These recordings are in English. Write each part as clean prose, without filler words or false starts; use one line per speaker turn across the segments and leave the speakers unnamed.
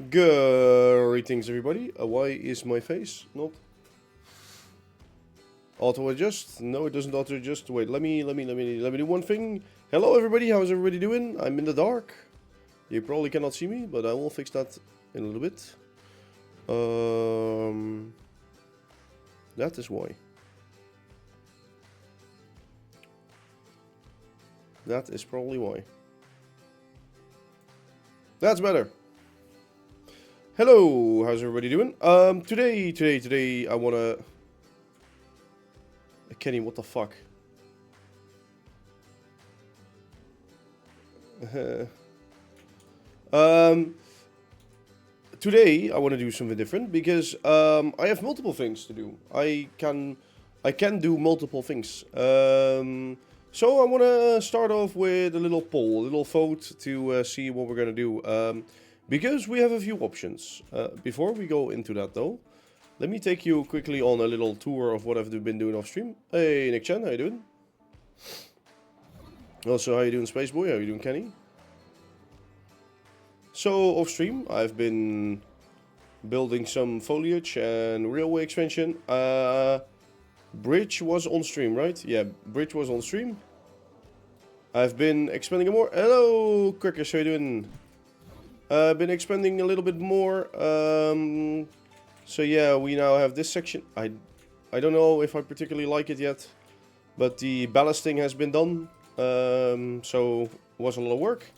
Greetings, everybody. Why is my face not auto adjust? No, it doesn't auto adjust. Wait, let me do one thing. Hello, everybody. How's everybody doing? I'm in the dark. You probably cannot see me, but I will fix that in a little bit. That is why. That is probably why. That's better. Hello, how's everybody doing? Today, I wanna... Kenny, what the fuck? Today, I wanna do something different because I have multiple things to do. I can do multiple things. So I wanna start off with a little poll, a little vote to see what we're gonna do. Because we have a few options. Before we go into that though, let me take you quickly on a little tour of what I've been doing off stream. Hey Nick Chan, how you doing? Also, how you doing Space Boy? How you doing Kenny? So off stream, I've been building some foliage and railway expansion. Bridge was on stream, right? Yeah, Bridge was on stream. I've been expanding more. Hello Crickers, how you doing? Been expanding a little bit more. So yeah, we now have this section. I don't know if I particularly like it yet, but the ballasting has been done. So it was a lot of work.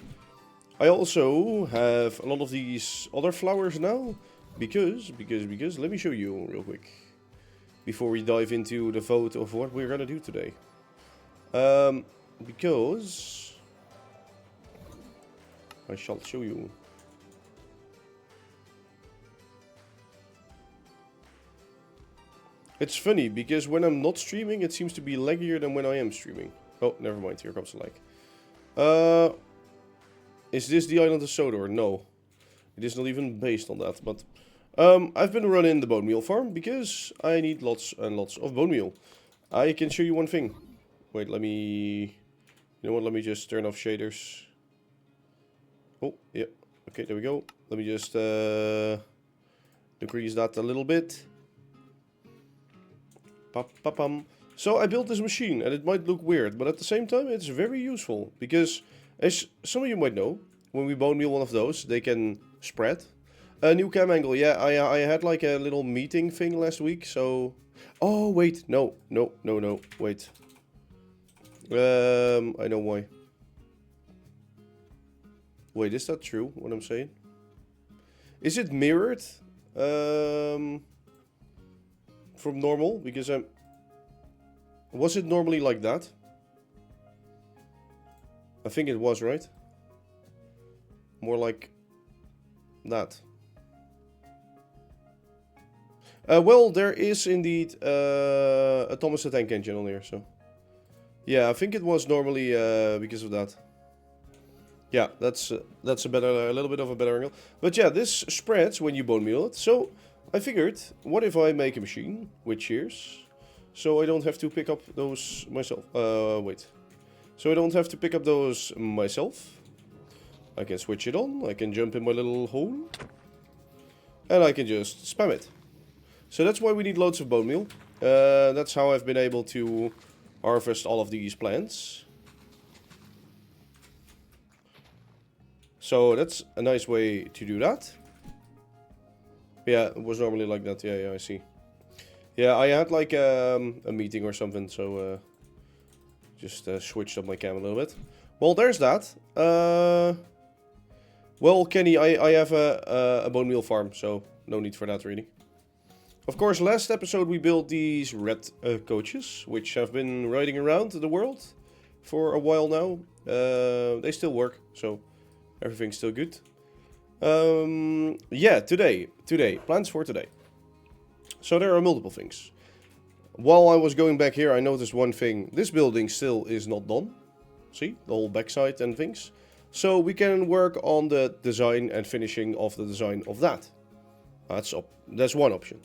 I also have a lot of these other flowers now because let me show you real quick before we dive into the vote of what we're gonna do today. Because I shall show you. It's funny, because when I'm not streaming, it seems to be laggier than when I am streaming. Oh, never mind, here comes the lag. Is this the island of Sodor? No. It is not even based on that, but... I've been running the bone meal farm, because I need lots and lots of bone meal. I can show you one thing. Wait, let me... You know what, let me just turn off shaders. Oh, yeah. Okay, there we go. Let me just decrease that a little bit. So I built this machine, and it might look weird, but at the same time it's very useful, because as some of you might know, when we bone meal one of those, they can spread. A new cam angle, yeah, I had like a little meeting thing last week, so... Oh, wait, no, wait. I know why. Wait, is that true, what I'm saying? Is it mirrored? From normal, because was it normally like that? I think it was, right? More like that. Well, there is indeed a Thomas the Tank Engine on here, so... Yeah, I think it was normally because of that. Yeah, that's a little bit of a better angle. But yeah, this spreads when you bone meal it, so... I figured, what if I make a machine with shears, so I don't have to pick up those myself. Wait. So I don't have to pick up those myself. I can switch it on, I can jump in my little hole, and I can just spam it. So that's why we need loads of bone meal. That's how I've been able to harvest all of these plants. So that's a nice way to do that. Yeah, it was normally like that. Yeah, I see. Yeah, I had like a meeting or something, so just switched up my cam a little bit. Well, there's that. Well, Kenny, I have a bone meal farm, so no need for that really. Of course, last episode we built these red coaches, which have been riding around the world for a while now. They still work, so everything's still good. Yeah, today, plans for today. So there are multiple things. While I was going back here, I noticed one thing. This building still is not done. See, the whole backside and things. So we can work on the design and finishing of the design of that. That's one option.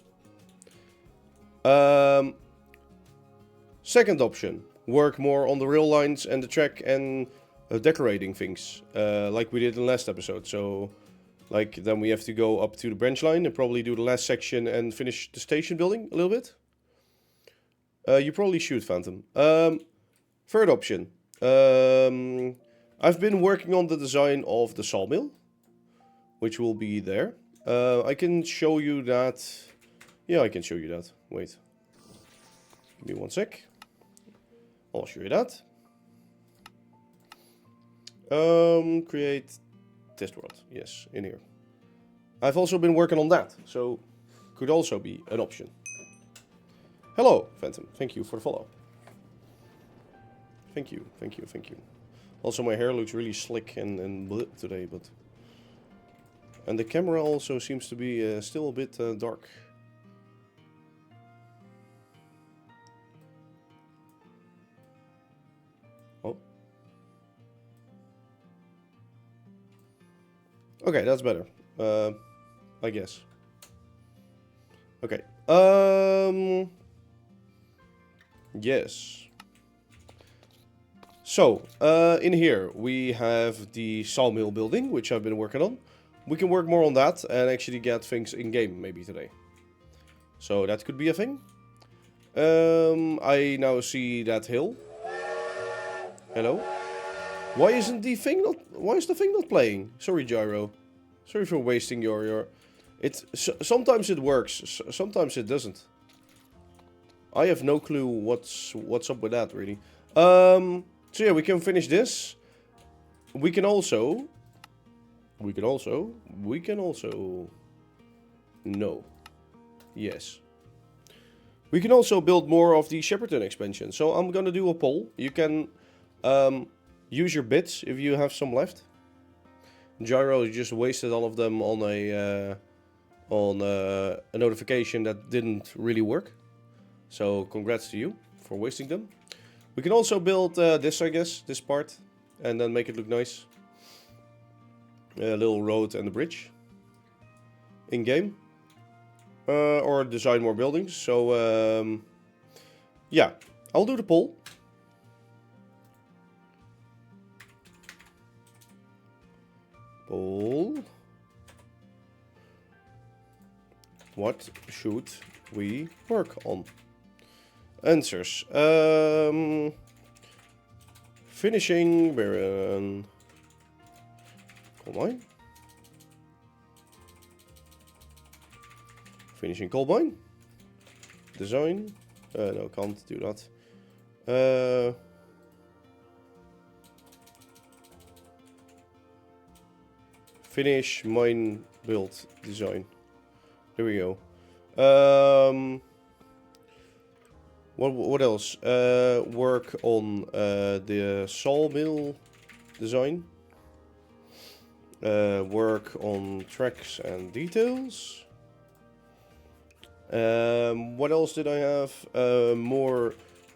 Second option, work more on the rail lines and the track and decorating things, like we did in the last episode. So Like, then we have to go up to the branch line and probably do the last section and finish the station building a little bit. You probably should, Phantom. Third option. I've been working on the design of the sawmill, which will be there. I can show you that. Yeah, I can show you that. Wait. Give me 1 sec. I'll show you that. Create test world. Yes, in here. I've also been working on that, so could also be an option. Hello, Phantom. Thank you for the follow. Thank you, thank you, thank you. Also, my hair looks really slick and bleh today, but... And the camera also seems to be still a bit dark. Oh. Okay, that's better. I guess. Okay. Yes. So, in here we have the sawmill building, which I've been working on. We can work more on that and actually get things in-game maybe today. So that could be a thing. I now see that hill. Hello? Why isn't the thing not... Why is the thing not playing? Sorry, Gyro. Sorry for wasting your... Sometimes it works, sometimes it doesn't. I have no clue what's up with that, really. So yeah, we can finish this. We can also... No. Yes. We can also build more of the Shepperton expansion. So I'm gonna do a poll. You can use your bits if you have some left. Gyro just wasted all of them on a notification that didn't really work. So congrats to you for wasting them. We can also build this, I guess, this part, and then make it look nice. A little road and a bridge in game, or design more buildings. So yeah, I'll do the poll. What should we work on? Answers. Finishing Baron. Coal mine. Finishing coal mine. Design. No, can't do that. Finish mine build design. There we go. What else? Work on the sawmill design. Work on tracks and details. What else did I have? More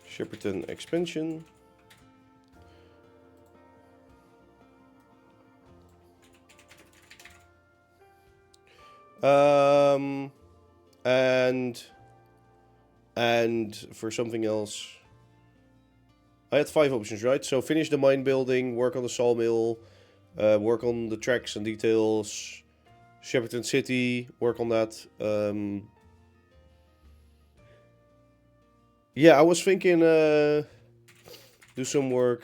Shepperton expansion. And for something else, I had 5 options, right? So finish the mine building, work on the sawmill, work on the tracks and details, Shepperton City, work on that. Yeah, I was thinking do some work.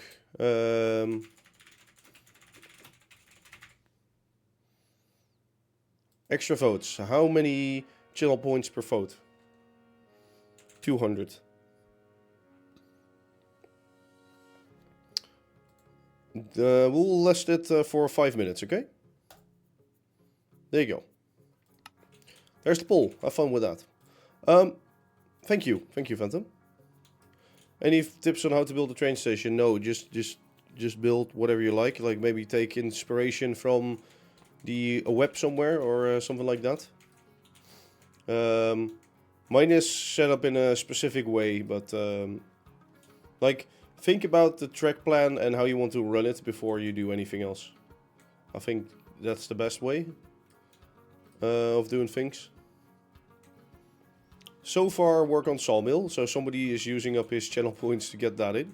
Extra votes. How many channel points per vote? 200. We'll list it for 5 minutes, okay? There you go. There's the poll. Have fun with that. Thank you, Phantom. Any tips on how to build a train station? No, just build whatever you like. Like maybe take inspiration from a web somewhere or something like that. Mine is set up in a specific way, but like think about the track plan and how you want to run it before you do anything else. I think that's the best way of doing things. So far, work on sawmill, so somebody is using up his channel points to get that in.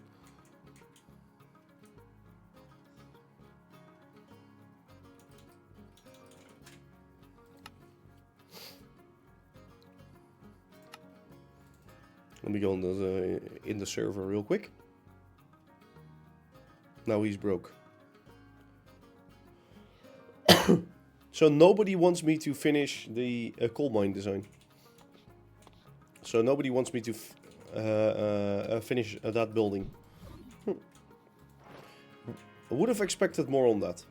Let me go in the server real quick. Now he's broke. So nobody wants me to finish the coal mine design. So nobody wants me to finish that building. I would have expected more on that.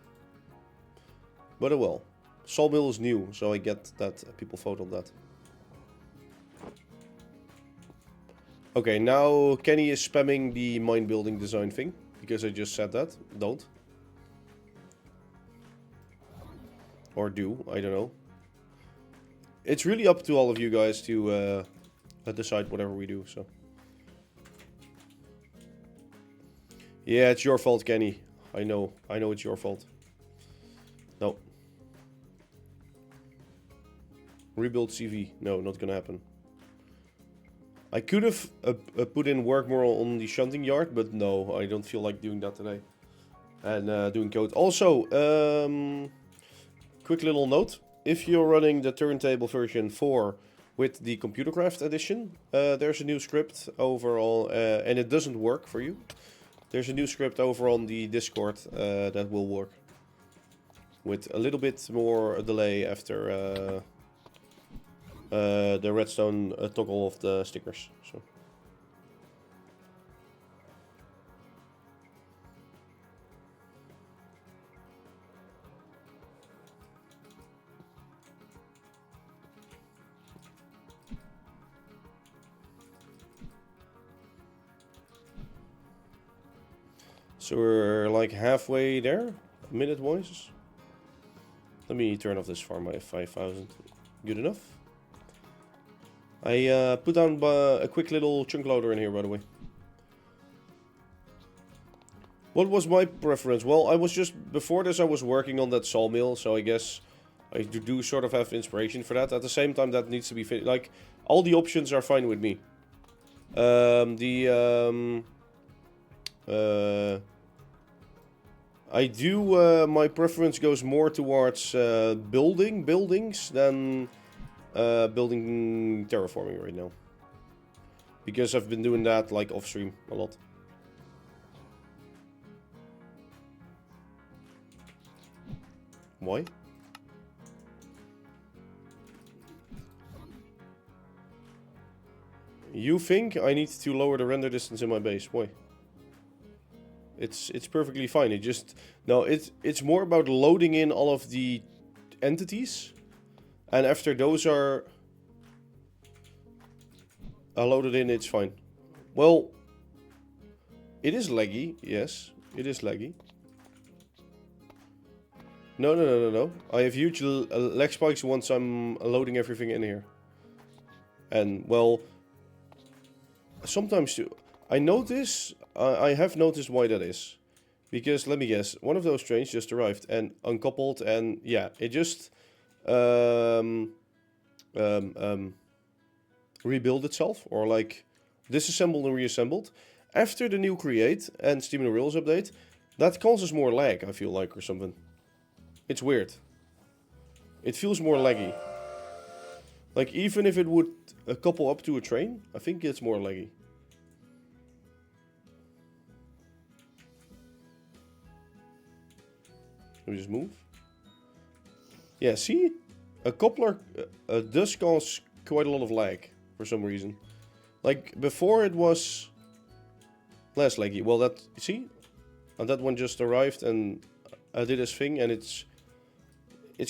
But well. Sawmill is new, so I get that people vote on that. Okay, now Kenny is spamming the mine building design thing. Because I just said that. Don't. Or do, I don't know. It's really up to all of you guys to decide whatever we do, so. Yeah, it's your fault, Kenny. I know it's your fault. No. Rebuild CV. No, not gonna happen. I could have put in work more on the shunting yard, but no, I don't feel like doing that today. And doing code. Also, quick little note. If you're running the turntable version 4 with the Computercraft edition, there's a new script over on, and it doesn't work for you. There's a new script over on the Discord that will work. With a little bit more delay after the redstone toggle of the stickers. So. So we're like halfway there, minute-wise. Let me turn off this farm by 5,000. Good enough. I put down a quick little chunk loader in here, by the way. What was my preference? Well, I was just, before this I was working on that sawmill, so I guess I do sort of have inspiration for that. At the same time, that needs to be finished. Like, all the options are fine with me. I do, my preference goes more towards buildings than building terraforming right now. Because I've been doing that like off stream a lot. Why? You think I need to lower the render distance in my base? Why? It's perfectly fine. It just no. It's more about loading in all of the entities, and after those are loaded in, it's fine. Well, it is laggy. Yes, it is laggy. No. I have huge lag spikes once I'm loading everything in here, and well, sometimes too. I notice. I have noticed why that is. Because, let me guess, one of those trains just arrived and uncoupled and, yeah, it just rebuilt itself. Or, like, disassembled and reassembled. After the new create and Steam and Rails update, that causes more lag, I feel like, or something. It's weird. It feels more laggy. Like, even if it would couple up to a train, I think it's more laggy. Let me just move. Yeah, see? A coupler does cause quite a lot of lag for some reason. Like, before it was less laggy. Well, that, see? And that one just arrived and I did his thing and it's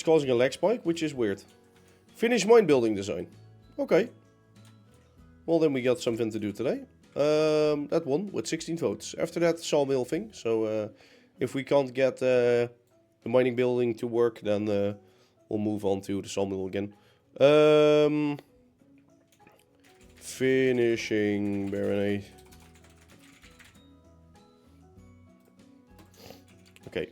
causing a lag spike, which is weird. Finish mine building design. Okay. Well, then we got something to do today. That one with 16 votes. After that, sawmill thing. So, if we can't get the mining building to work, then we'll move on to the sawmill again. Finishing Baronade. Okay.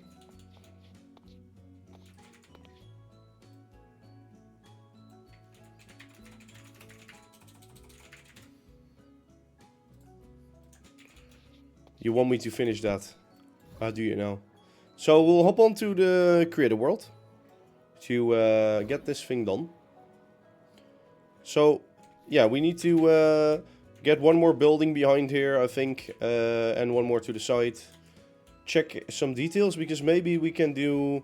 You want me to finish that? How do you know? So we'll hop on to the creator world to get this thing done. So yeah, we need to Get one more building behind here, I think, and one more to the side. Check some details, because maybe we can do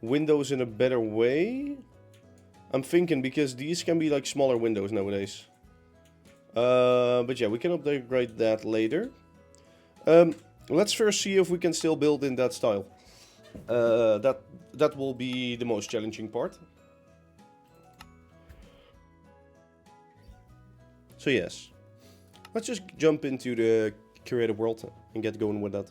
windows in a better way. I'm thinking, because these can be like smaller windows nowadays. But yeah, we can upgrade that later. Let's first see if we can still build in that style. That will be the most challenging part. So yes. Let's just jump into the creative world and get going with that.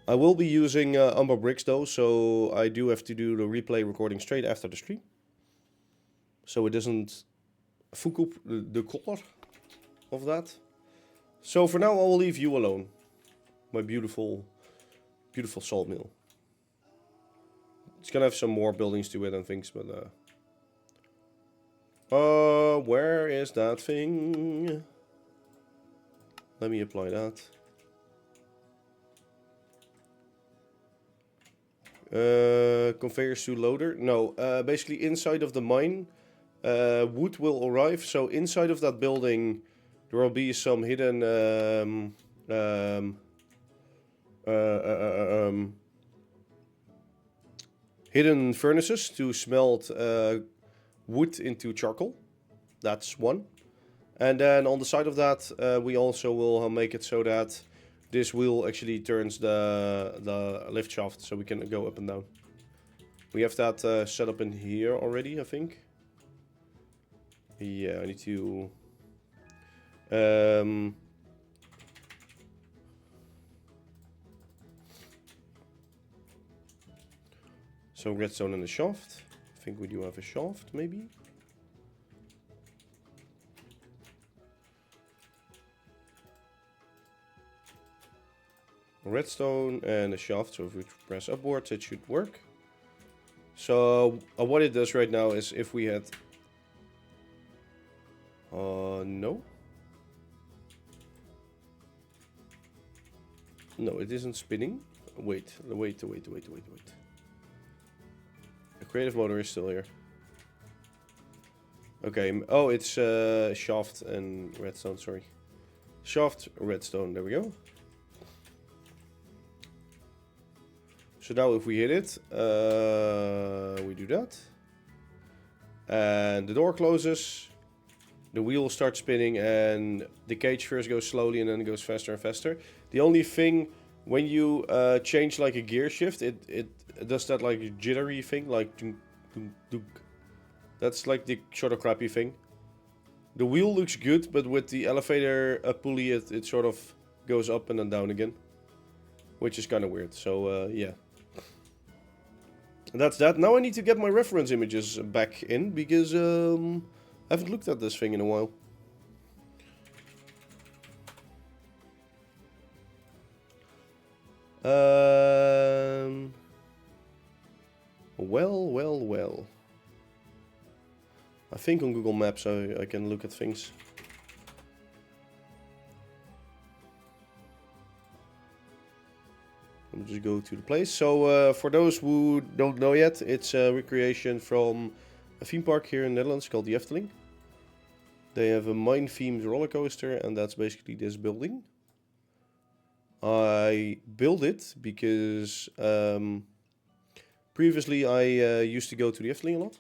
I will be using Umber bricks though, so I do have to do the replay recording straight after the stream. So it doesn't fuck up the color of that. So for now I will leave you alone. My beautiful, beautiful salt mill. It's gonna have some more buildings to it and things, but where is that thing? Let me apply that. Conveyors to loader. No, basically inside of the mine, wood will arrive. So inside of that building, there will be some hidden hidden furnaces to smelt wood into charcoal. That's one. And then on the side of that, we also will make it so that this wheel actually turns the lift shaft, so we can go up and down. We have that set up in here already, I think. Yeah, I need to... so redstone in the shaft. I think we do have a shaft, maybe. Redstone and a shaft, so if we press upwards it should work. So what it does right now is if we had... no. No, it isn't spinning. Wait. The creative motor is still here. Okay, oh, it's shaft and redstone, sorry. Shaft, redstone, there we go. So now if we hit it, we do that. And the door closes. The wheel starts spinning and the cage first goes slowly and then it goes faster and faster. The only thing, when you change like a gear shift, it does that like jittery thing, like dunk, dunk, dunk. That's like the sort of crappy thing. The wheel looks good, but with the elevator pulley it sort of goes up and then down again. Which is kind of weird, so yeah. That's that. Now I need to get my reference images back in, because I haven't looked at this thing in a while. Well. I think on Google Maps I can look at things. Let me just go to the place. So for those who don't know yet, it's a recreation from a theme park here in the Netherlands called the Efteling. They have a mine-themed roller coaster, and that's basically this building. I built it because previously I used to go to the Efteling a lot.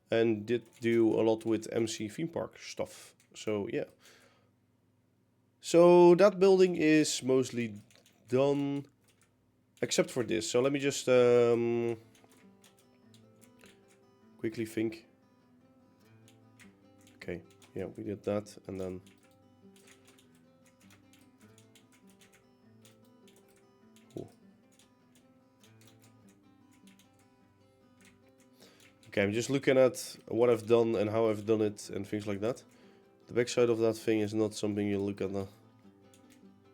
And did do a lot with MC theme park stuff. So yeah. So that building is mostly done, except for this. So let me just quickly think. Okay, yeah, we did that, and then okay, I'm just looking at what I've done and how I've done it and things like that. The backside of that thing is not something you look at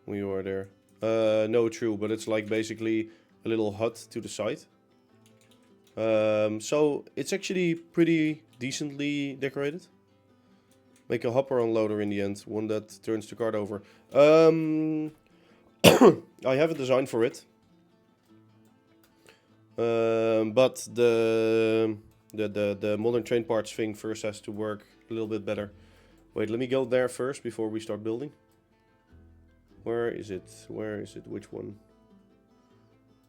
when you are there. No, true, but it's like basically a little hut to the side. So it's actually pretty decently decorated. Make a hopper unloader in the end, one that turns the cart over. I have a design for it. But the modern train parts thing first has to work a little bit better. Wait, let me go there first before we start building. Where is it? Where is it? Which one?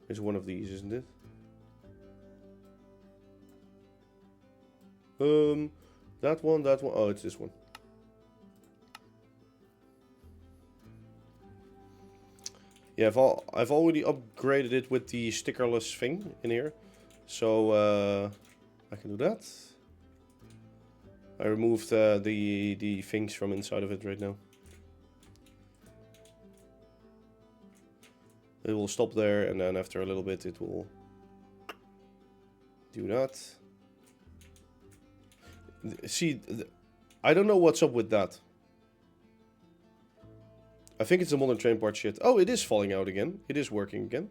It's one of these, isn't it? That one, that one. Oh, it's this one. Yeah, I've already upgraded it with the stickerless thing in here. So, I can do that. I removed the things from inside of it right now. It will stop there, and then after a little bit it will do that. See, I don't know what's up with that. I think it's a modern train part shit. Oh, it is falling out again. It is working again.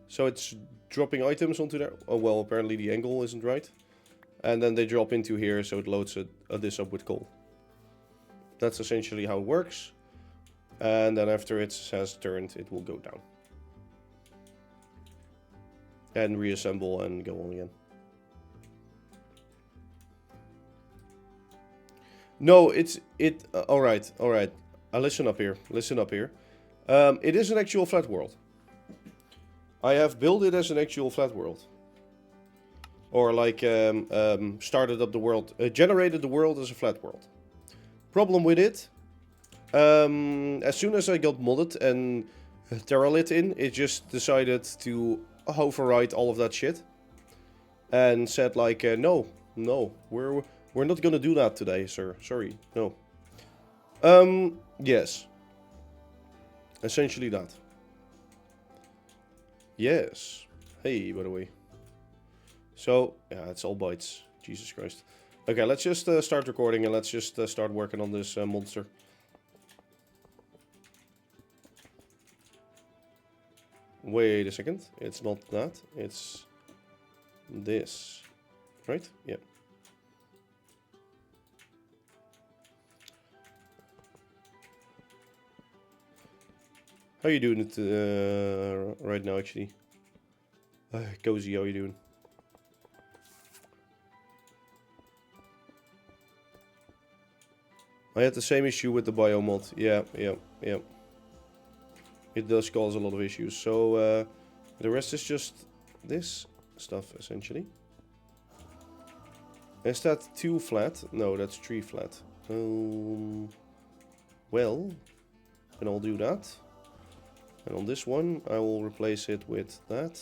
So it's dropping items onto there. Oh, well, apparently the angle isn't right. And then they drop into here, so it loads this up with coal. That's essentially how it works. And then after it has turned, it will go down. And reassemble and go on again. No, alright. Listen up here. It is an actual flat world. I have built it as an actual flat world. Or like, started up the world, generated the world as a flat world. Problem with it, as soon as I got modded and Terralit in, it just decided to override all of that shit. And said like, no, we're not gonna do that today, sir. Sorry, no. Yes. Essentially that. Yes. Hey, by the way. So, yeah, it's all bytes. Jesus Christ. Okay, let's just start recording and let's just start working on this monster. Wait a second. It's not that. It's this. Right? Yeah. How you doing it right now, actually? Cozy, how you doing? I had the same issue with the biomod. Yeah. It does cause a lot of issues. So, the rest is just this stuff, essentially. Is that 2 flat? No, that's 3 flat. Well, and I'll do that. And on this one, I will replace it with that.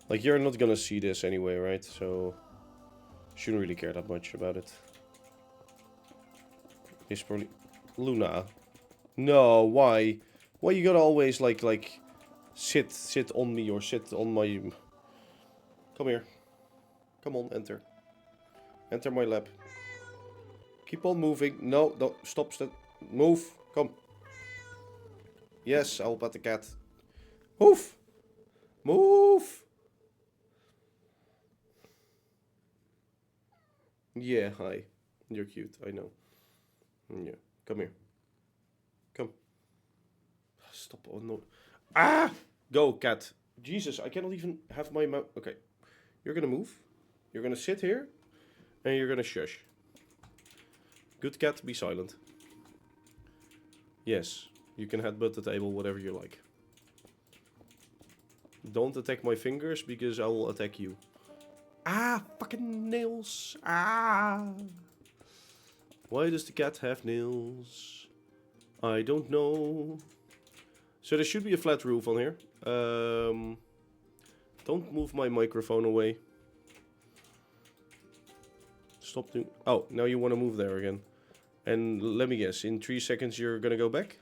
Like, you're not gonna see this anyway, right? So, shouldn't really care that much about it. It's probably... Luna. No, why? Why you gotta always, like... Sit on me or sit on my... Come here. Come on, enter. Enter my lab. Keep on moving. No, don't. Stop. Move. Come. Yes, I'll pet the cat. Move. Move. Yeah, hi. You're cute, I know. Yeah, come here. Come. Stop. Oh, no. Ah! Go, cat. Jesus, I cannot even have my mouth. Okay. You're gonna move. You're gonna sit here. And you're gonna shush. Good cat, be silent. Yes, you can headbutt the table, whatever you like. Don't attack my fingers, because I will attack you. Ah, fucking nails. Ah. Why does the cat have nails? I don't know. So there should be a flat roof on here. Don't move my microphone away. Stop doing... Oh, now you want to move there again. And let me guess, in 3 seconds you're gonna go back?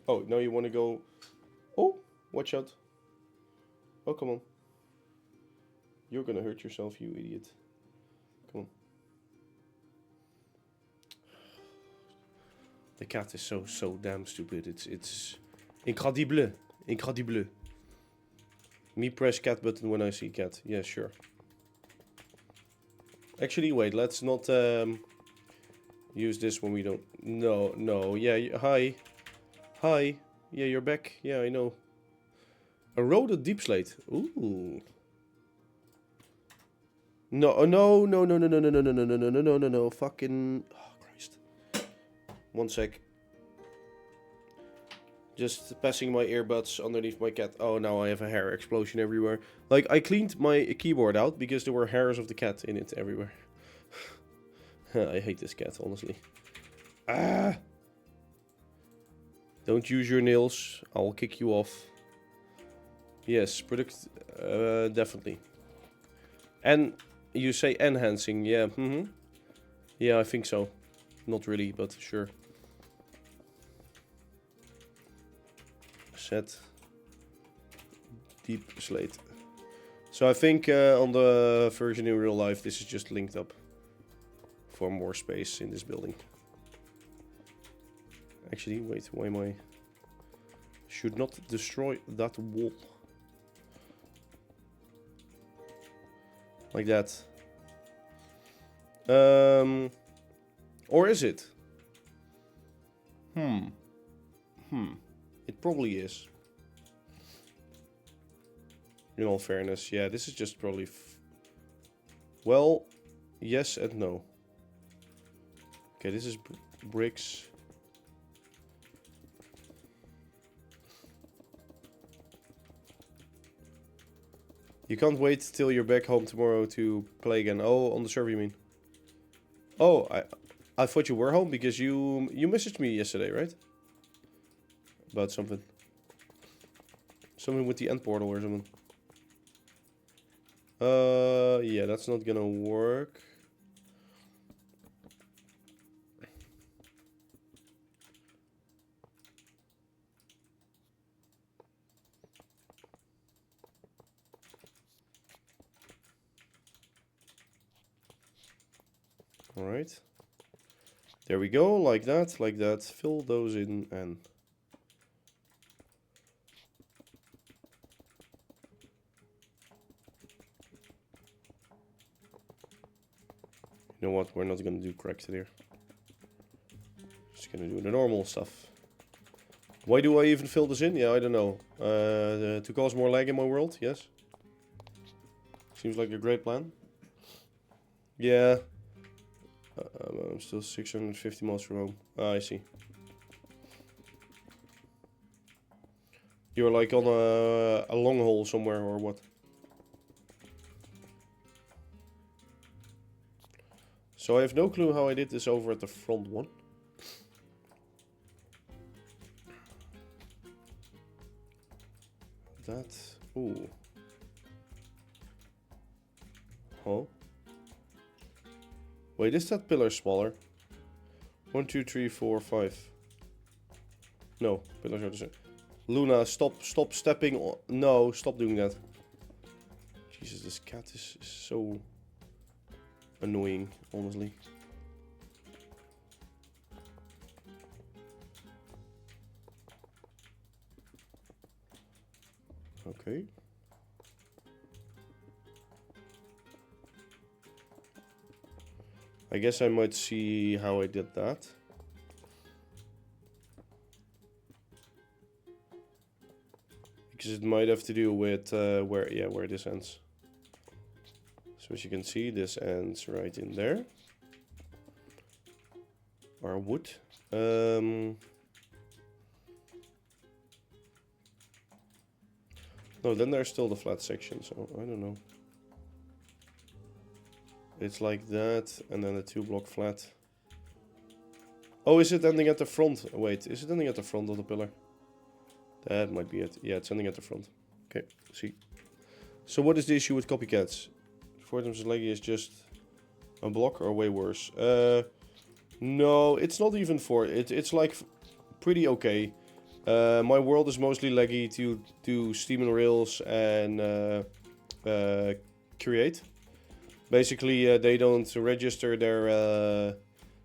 Oh, now you want to go... Oh, watch out. Oh, come on. You're gonna hurt yourself, you idiot. Come on. The cat is so damn stupid. It's incredible. Incredible. Me press cat button when I see cat. Yeah, sure. Actually, wait, let's not use this when we don't... No. Yeah, hi. Hi. Yeah, you're back. Yeah, I know. Eroded deep slate. Ooh. No, oh, no, no, no, no, no, no, no, no, no, no, no, no, no, no, fucking... Oh, Christ. 1 sec. Just passing my earbuds underneath my cat. Oh, now I have a hair explosion everywhere. Like, I cleaned my keyboard out because there were hairs of the cat in it everywhere. I hate this cat, honestly. Ah! Don't use your nails. I'll kick you off. Yes, definitely. And you say enhancing, yeah. Yeah, I think so. Not really, but sure. Set deep slate. So I think on the version in real life, this is just linked up for more space in this building. Actually, wait, why am I... Should not destroy that wall. Like that. Or is it? It probably is. In all fairness, yeah, this is just probably... Well, yes and no. Okay, this is bricks. You can't wait till you're back home tomorrow to play again. Oh, on the server you mean? Oh, I thought you were home because you messaged me yesterday, right? About something. Something with the end portal or something. Yeah, that's not gonna work. Alright. There we go, like that, like that. Fill those in and... You know what, we're not gonna do cracked here. Just gonna do the normal stuff. Why do I even fill this in? Yeah, I don't know. To cause more lag in my world, yes. Seems like a great plan. Yeah. I'm still 650 miles from home. Ah, I see. You're like on a long haul somewhere or what? So I have no clue how I did this over at the front one. That... Ooh. Oh. Wait, is that pillar smaller? 1, 2, 3, 4, 5. No, pillars are the same. Luna, stop stepping on... No, stop doing that. Jesus, this cat is so annoying, honestly. Okay. I guess I might see how I did that. Because it might have to do with where this ends. So as you can see, this ends right in there. Our wood. No, then there's still the flat section, so I don't know. It's like that, and then a 2-block flat. Oh, is it ending at the front? Wait, is it ending at the front of the pillar? That might be it. Yeah, it's ending at the front. Okay, see. So what is the issue with copycats? 4 times as laggy is just a block or way worse? No, it's not even 4. It's like pretty okay. My world is mostly laggy to do Steam and Rails and create. Basically, they don't register their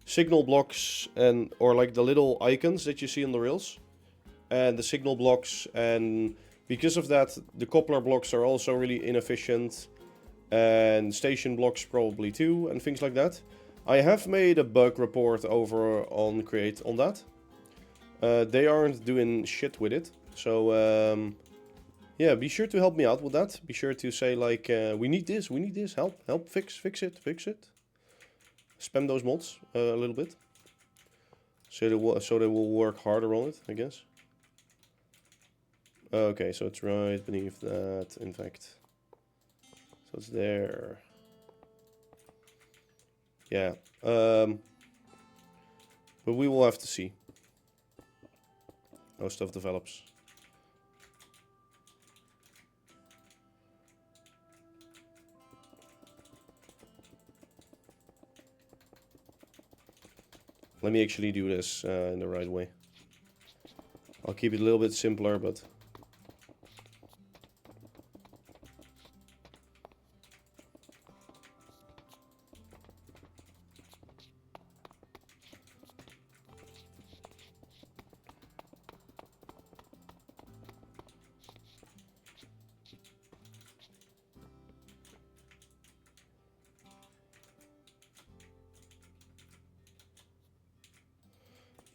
signal blocks or like the little icons that you see on the rails, and the signal blocks, and because of that, the coupler blocks are also really inefficient, and station blocks probably too, and things like that. I have made a bug report over on Create on that. They aren't doing shit with it, so Yeah, be sure to help me out with that. Be sure to say like, we need this, help, fix it. Spam those mods a little bit. So they will work harder on it, I guess. Okay, so it's right beneath that, in fact. So it's there. Yeah. But we will have to see how stuff develops. Let me actually do this in the right way. I'll keep it a little bit simpler, but...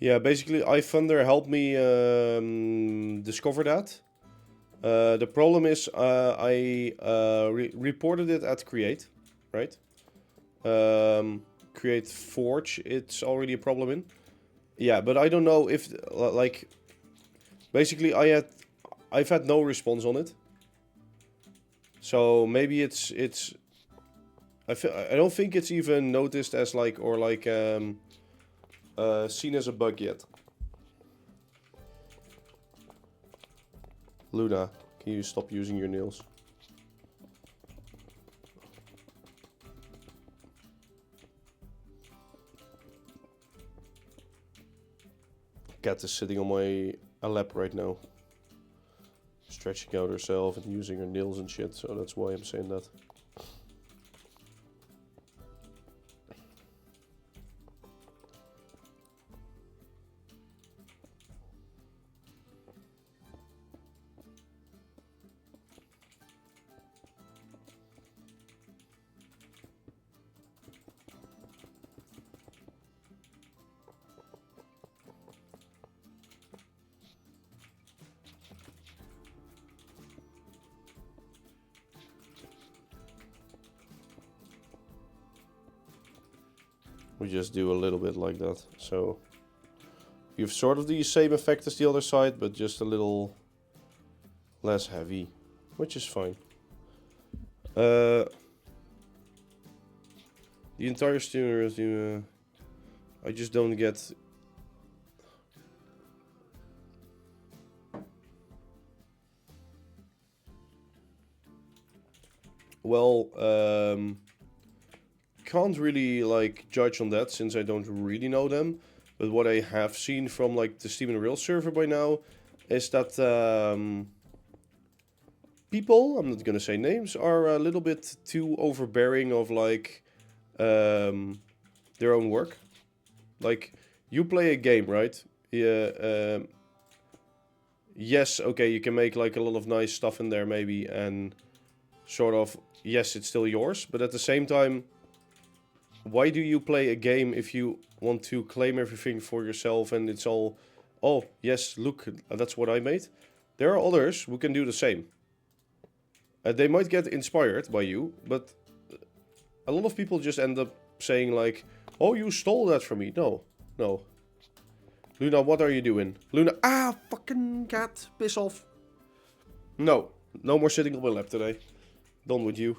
Yeah, basically iThunder helped me discover that. The problem is I reported it at Create, right? Create Forge, it's already a problem in. Yeah, but I don't know if, like, basically I've had no response on it. So maybe it's I don't think it's even noticed as like, or like, seen as a bug yet. Luna, can you stop using your nails? Cat is sitting on my lap right now. Stretching out herself and using her nails and shit, so that's why I'm saying that. We just do a little bit like that. So you have sort of the same effect as the other side, but just a little less heavy, which is fine. The entire steamer is I just don't get. Well, can't really like judge on that since I don't really know them. But what I have seen from like the Steam and Rails server by now is that people, I'm not gonna say names, are a little bit too overbearing of like their own work. Like you play a game, right? Yeah. Yes, okay, you can make like a lot of nice stuff in there maybe, and sort of yes, it's still yours. But at the same time, why do you play a game if you want to claim everything for yourself and it's all, oh, yes, look, that's what I made? There are others who can do the same. They might get inspired by you, but a lot of people just end up saying like, oh, you stole that from me. No, no. Luna, what are you doing? Luna, fucking cat, piss off. No, no more sitting on my lap today. Done with you.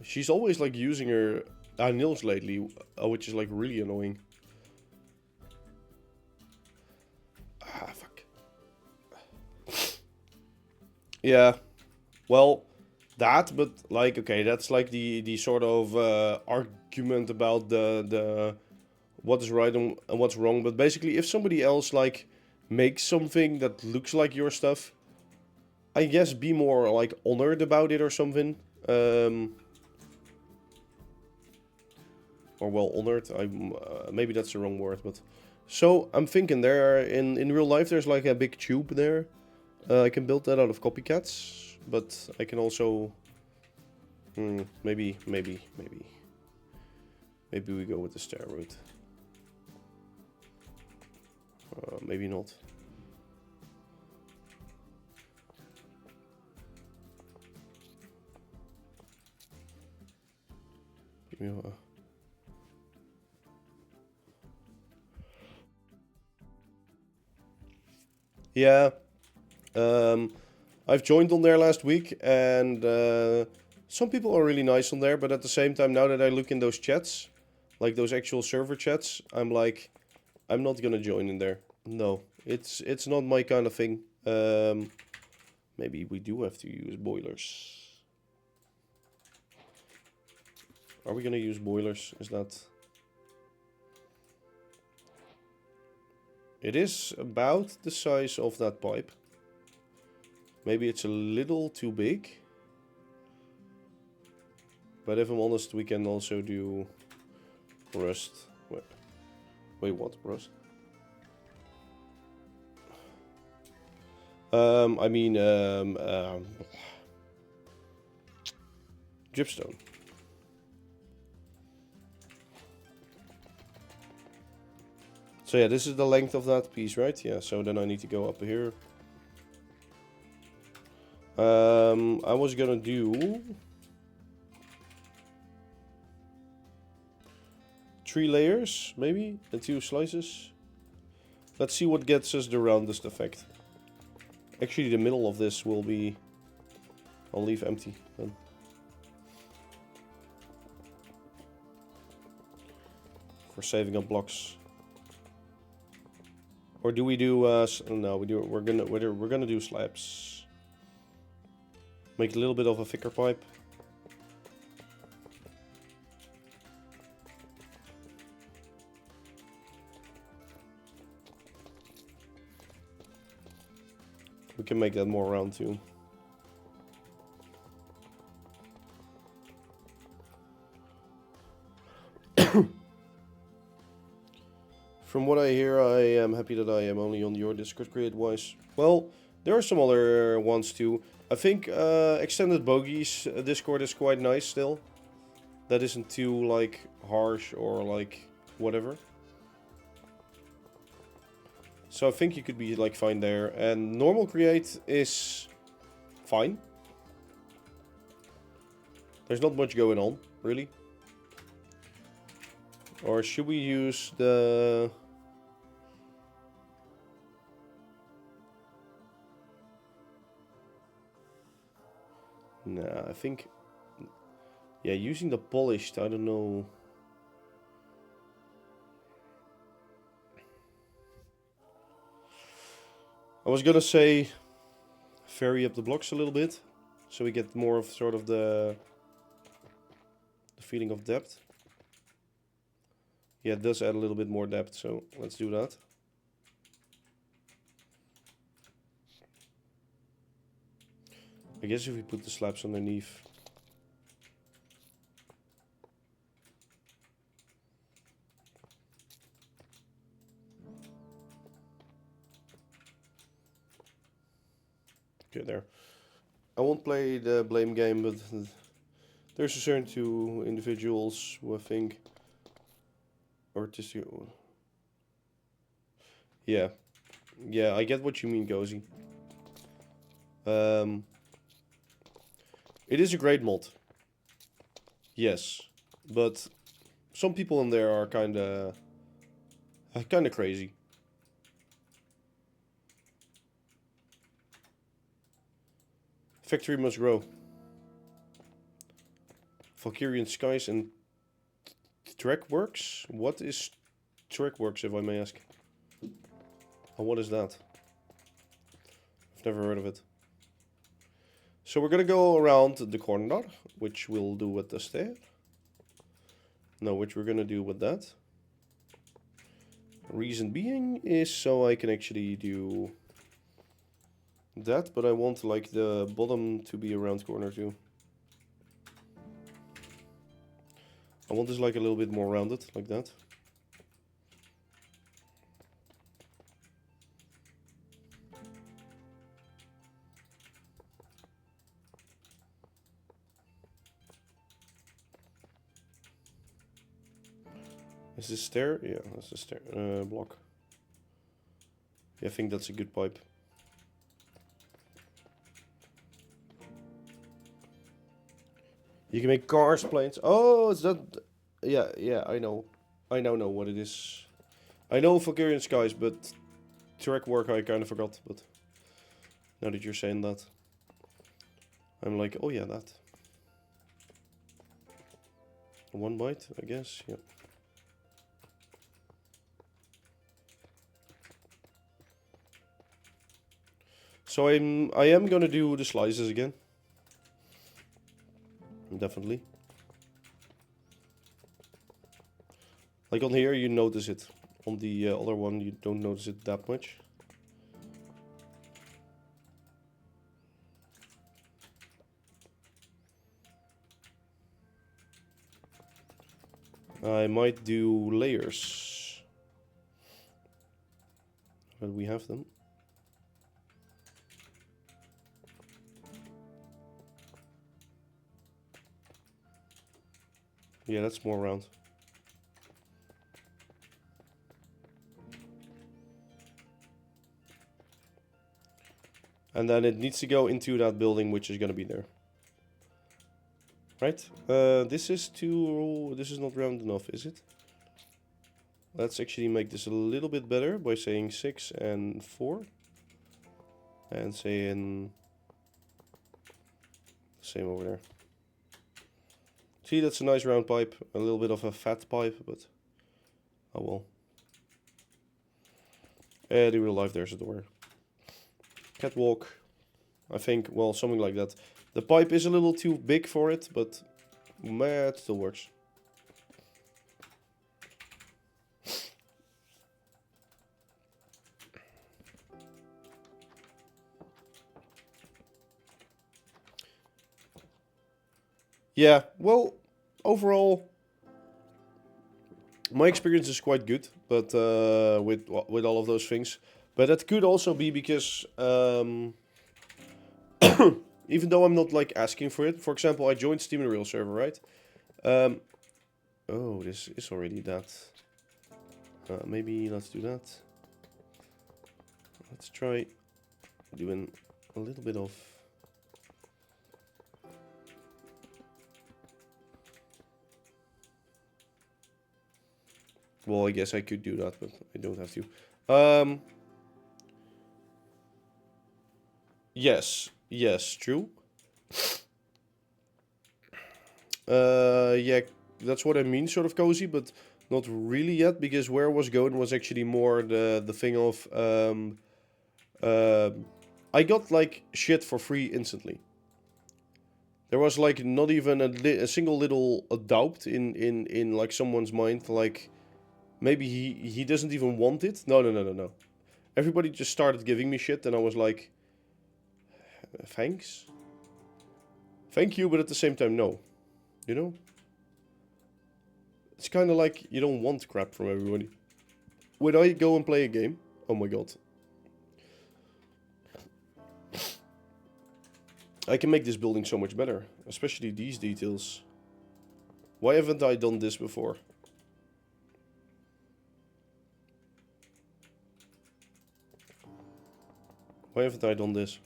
She's always like using her nails lately, which is like really annoying. Fuck. Yeah, well, that, but like, okay, that's like the sort of argument about the what is right and what's wrong. But basically, if somebody else like makes something that looks like your stuff, I guess be more like honored about it or something. Or well honored. Maybe that's the wrong word, but so I'm thinking there in real life there's like a big tube there. I can build that out of copycats, but I can also maybe we go with the stair route. Maybe not. give me a... Yeah. I've joined on there last week, and some people are really nice on there, but at the same time, now that I look in those chats, like those actual server chats, I'm like, I'm not gonna join in there. No, it's not my kind of thing. Maybe we do have to use boilers. Are we gonna use boilers? Is that... It is about the size of that pipe. Maybe it's a little too big. But if I'm honest, we can also do rust. Wait, what? Rust? I mean, dripstone. So yeah, this is the length of that piece, right? Yeah, so then I need to go up here. I was gonna do 3 layers, maybe, and 2 slices. Let's see what gets us the roundest effect. Actually, the middle of this will be... I'll leave empty then. For saving up blocks. Or do we do? No, we do. We're gonna do slabs. Make a little bit of a thicker pipe. We can make that more round too. From what I hear, I am happy that I am only on your Discord grid-wise. Well, there are some other ones too. I think Extended Bogies Discord is quite nice still. That isn't too, like, harsh or, like, whatever. So I think you could be, like, fine there. And Normal Create is fine. There's not much going on, really. Or should we use the... Nah, I think... Yeah, using the polished, I don't know... I was gonna say... Vary up the blocks a little bit. So we get more of sort of the feeling of depth. Yeah, it does add a little bit more depth, so let's do that. I guess if we put the slabs underneath. Okay, there. I won't play the blame game, but there's a certain two individuals who I think artistic. Yeah, yeah, I get what you mean, Gozy. It is a great mod. Yes, but some people in there are kind of crazy. Factory must grow. Valkyrian Skies and Trackworks? What is Trackworks, if I may ask? And what is that? I've never heard of it. So we're gonna go around the corner, which we'll do with the stair. No, which we're gonna do with that. Reason being is so I can actually do that, but I want like the bottom to be around corner too. I want this like a little bit more rounded, like that. Is this stair? Yeah, that's the stair block. Yeah, I think that's a good pipe. You can make cars, planes. Oh, is that Yeah, I know. I now know what it is. I know Valkyrian Skies, but track work I kind of forgot. But now that you're saying that, I'm like, oh yeah, that. One byte, I guess. Yeah. So I am gonna do the slices again. Definitely. Like on here, you notice it. On the other one, you don't notice it that much. I might do layers. But we have them. Yeah, that's more round. And then it needs to go into that building, which is gonna be there. Right? This is not round enough, is it? Let's actually make this a little bit better by saying 6 and 4. And saying same over there. See, that's a nice round pipe. A little bit of a fat pipe, but oh well. And in real life, there's a door. Catwalk. I think, well, something like that. The pipe is a little too big for it, but man, it still works. Yeah, well, overall, my experience is quite good, but with all of those things. But that could also be because even though I'm not like asking for it. For example, I joined Steam Unreal server, right? Oh, this is already that. Maybe let's do that. Let's try doing a little bit of. Well, I guess I could do that, but I don't have to. Yes, true. Yeah, that's what I mean, sort of cozy, but not really yet, because where I was going was actually more the thing of I got like shit for free instantly. There was like not even a single little doubt in like someone's mind, like maybe he doesn't even want it. No. Everybody just started giving me shit, and I was like, thanks, thank you, but at the same time, no. You know? It's kind of like you don't want crap from everybody. When I go and play a game, oh my god, I can make this building so much better, especially these details. Why haven't I done this before? Why haven't I done this?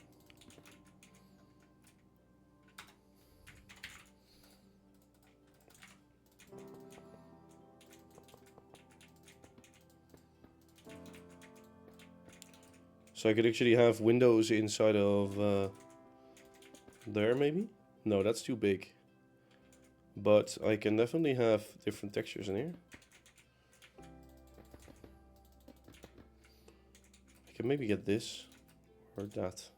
So I could actually have windows inside of there, maybe? No, that's too big. But I can definitely have different textures in here. I can maybe get this or that.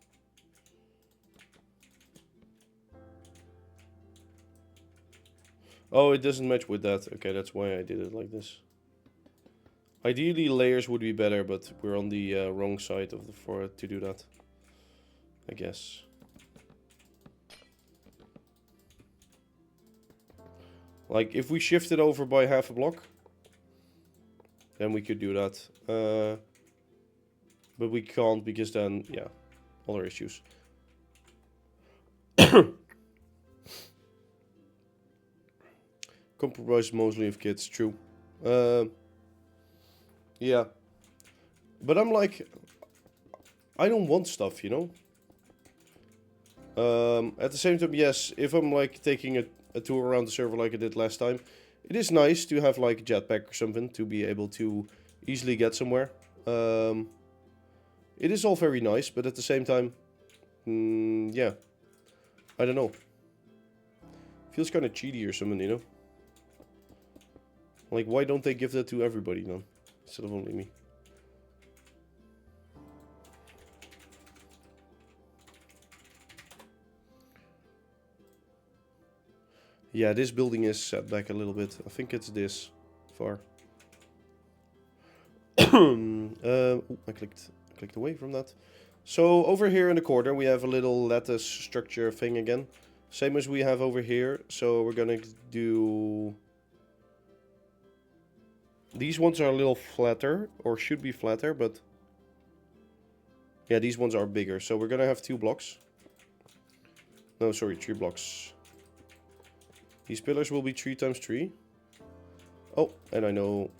Oh, it doesn't match with that. Okay, that's why I did it like this. Ideally, layers would be better, but we're on the wrong side of the for to do that, I guess. Like, if we shift it over by half a block, then we could do that. But we can't, because then, yeah, other issues. Compromise mostly of kids, true. Yeah. But I'm like, I don't want stuff, you know? At the same time, yes, if I'm like taking a tour around the server like I did last time, It is nice to have like a jetpack or something to be able to easily get somewhere. It is all very nice, but at the same time, yeah, I don't know. Feels kind of cheaty or something, you know? Like, why don't they give that to everybody then? Instead of only me. Yeah, this building is set back a little bit. I think it's this far. I clicked away from that. So over here in the corner we have a little lattice structure thing again. Same as we have over here. So we're gonna do... These ones are a little flatter, or should be flatter, but... Yeah, these ones are bigger. So we're gonna have 2 blocks. No, sorry, 3 blocks. These pillars will be 3 times 3. Oh, and I know...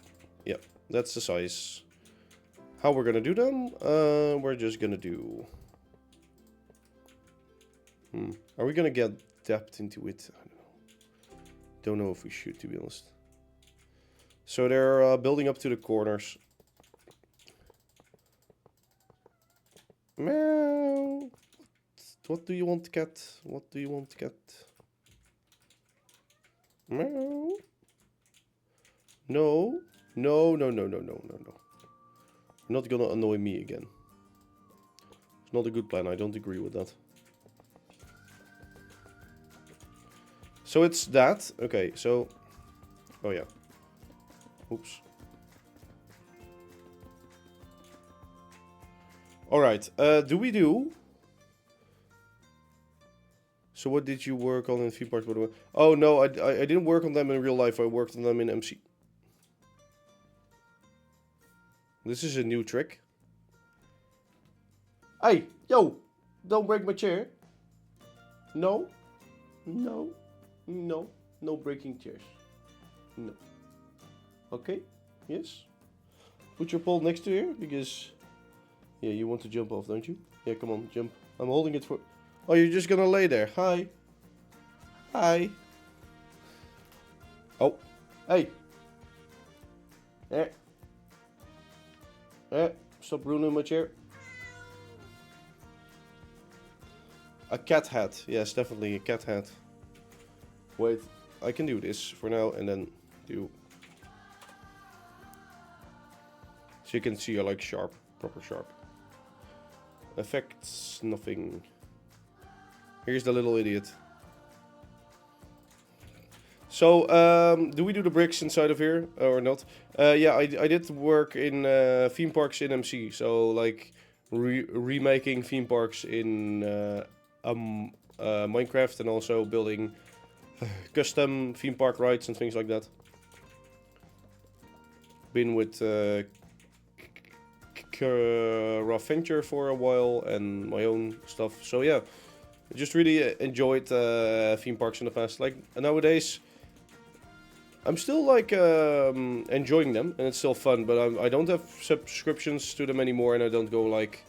Yeah, that's the size. How we're gonna do them? We're just gonna do... Are we gonna get depth into it? I don't know. Don't know if we should, to be honest. So they're building up to the corners. Meow. What do you want, cat? What do you want, cat? Meow. No. No, no, no, no, no, no, no. You're not gonna annoy me again. It's not a good plan. I don't agree with that. So it's that. Okay, so... Oh, yeah. Oops. Alright, do we do... So what did you work on in theme parks, by the way? Oh, no, I didn't work on them in real life. I worked on them in MC. This is a new trick. Hey, yo! Don't break my chair. No. No. No. No breaking chairs. No. Okay. Yes. Put your pole next to here, because... Yeah, you want to jump off, don't you? Yeah, come on, jump. I'm holding it for... Oh, you're just gonna lay there. Hi. Hi. Oh. Hey. Stop ruining my chair. A cat hat. Yes, definitely a cat hat. Wait, I can do this for now and then do... So you can see I like sharp, proper sharp. Effects, nothing. Here's the little idiot. So, do we do the bricks inside of here or not? Yeah, I did work in theme parks in MC. So, like, remaking theme parks in Minecraft and also building custom theme park rides and things like that. Been with Raw Venture for a while and my own stuff. So, yeah, I just really enjoyed theme parks in the past. Like, nowadays... I'm still like enjoying them and it's still fun, but I don't have subscriptions to them anymore and I don't go like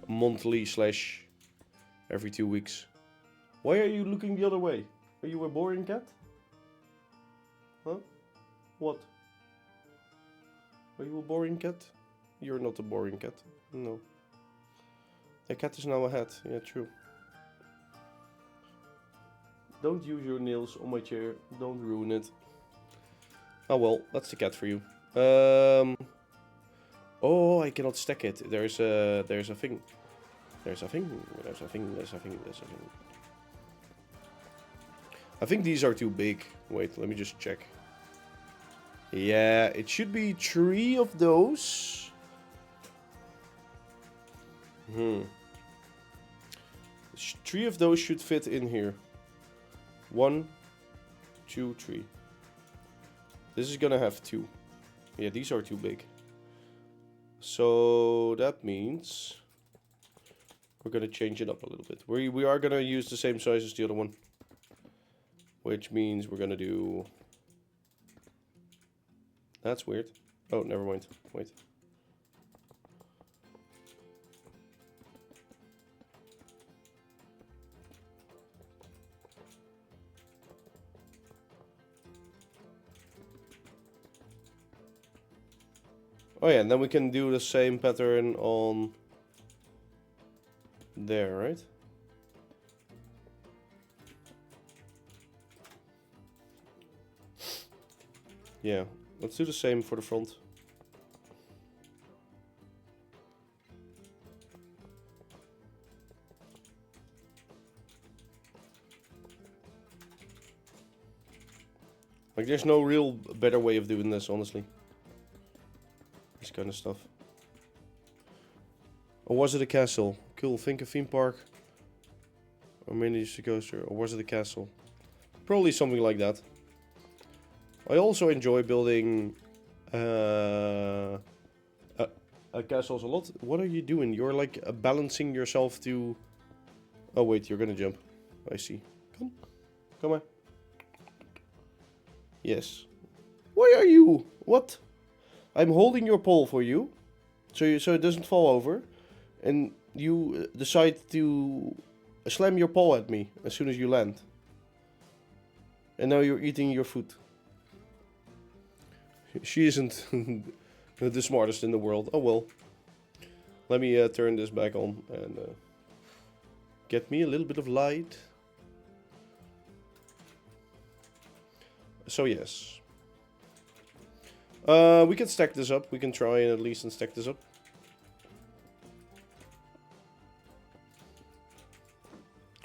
monthly / every 2 weeks. Why are you looking the other way? Are you a boring cat? Huh? What? Are you a boring cat? You're not a boring cat. No. The cat is now a hat. Yeah, true. Don't use your nails on my chair. Don't ruin it. Oh well, that's the cat for you. Oh, I cannot stack it. There's a thing. There's a thing. There's a thing. There's a thing. There's a thing. I think these are too big. Wait, let me just check. Yeah, it should be 3 of those. 3 of those should fit in here. 1, 2, 3. This is gonna have 2. Yeah, these are too big. So that means we're gonna change it up a little bit. We are gonna use the same size as the other one. Which means we're gonna do... That's weird. Oh, never mind. Wait. Oh yeah, and then we can do the same pattern on there, right? Yeah, let's do the same for the front. Like, there's no real better way of doing this, honestly. This kind of stuff. Or was it a castle? Cool, think a theme park. Or mini coaster. Or was it a castle? Probably something like that. I also enjoy building castles a lot. What are you doing? You're like balancing yourself to... Oh wait, you're gonna jump. I see. Come. Come on. Yes. Why are you? What? I'm holding your pole for you. So it doesn't fall over. And you decide to slam your pole at me as soon as you land. And now you're eating your food. She isn't the smartest in the world. Oh well. Let me turn this back on and get me a little bit of light. So yes. We can stack this up. We can try and at least stack this up.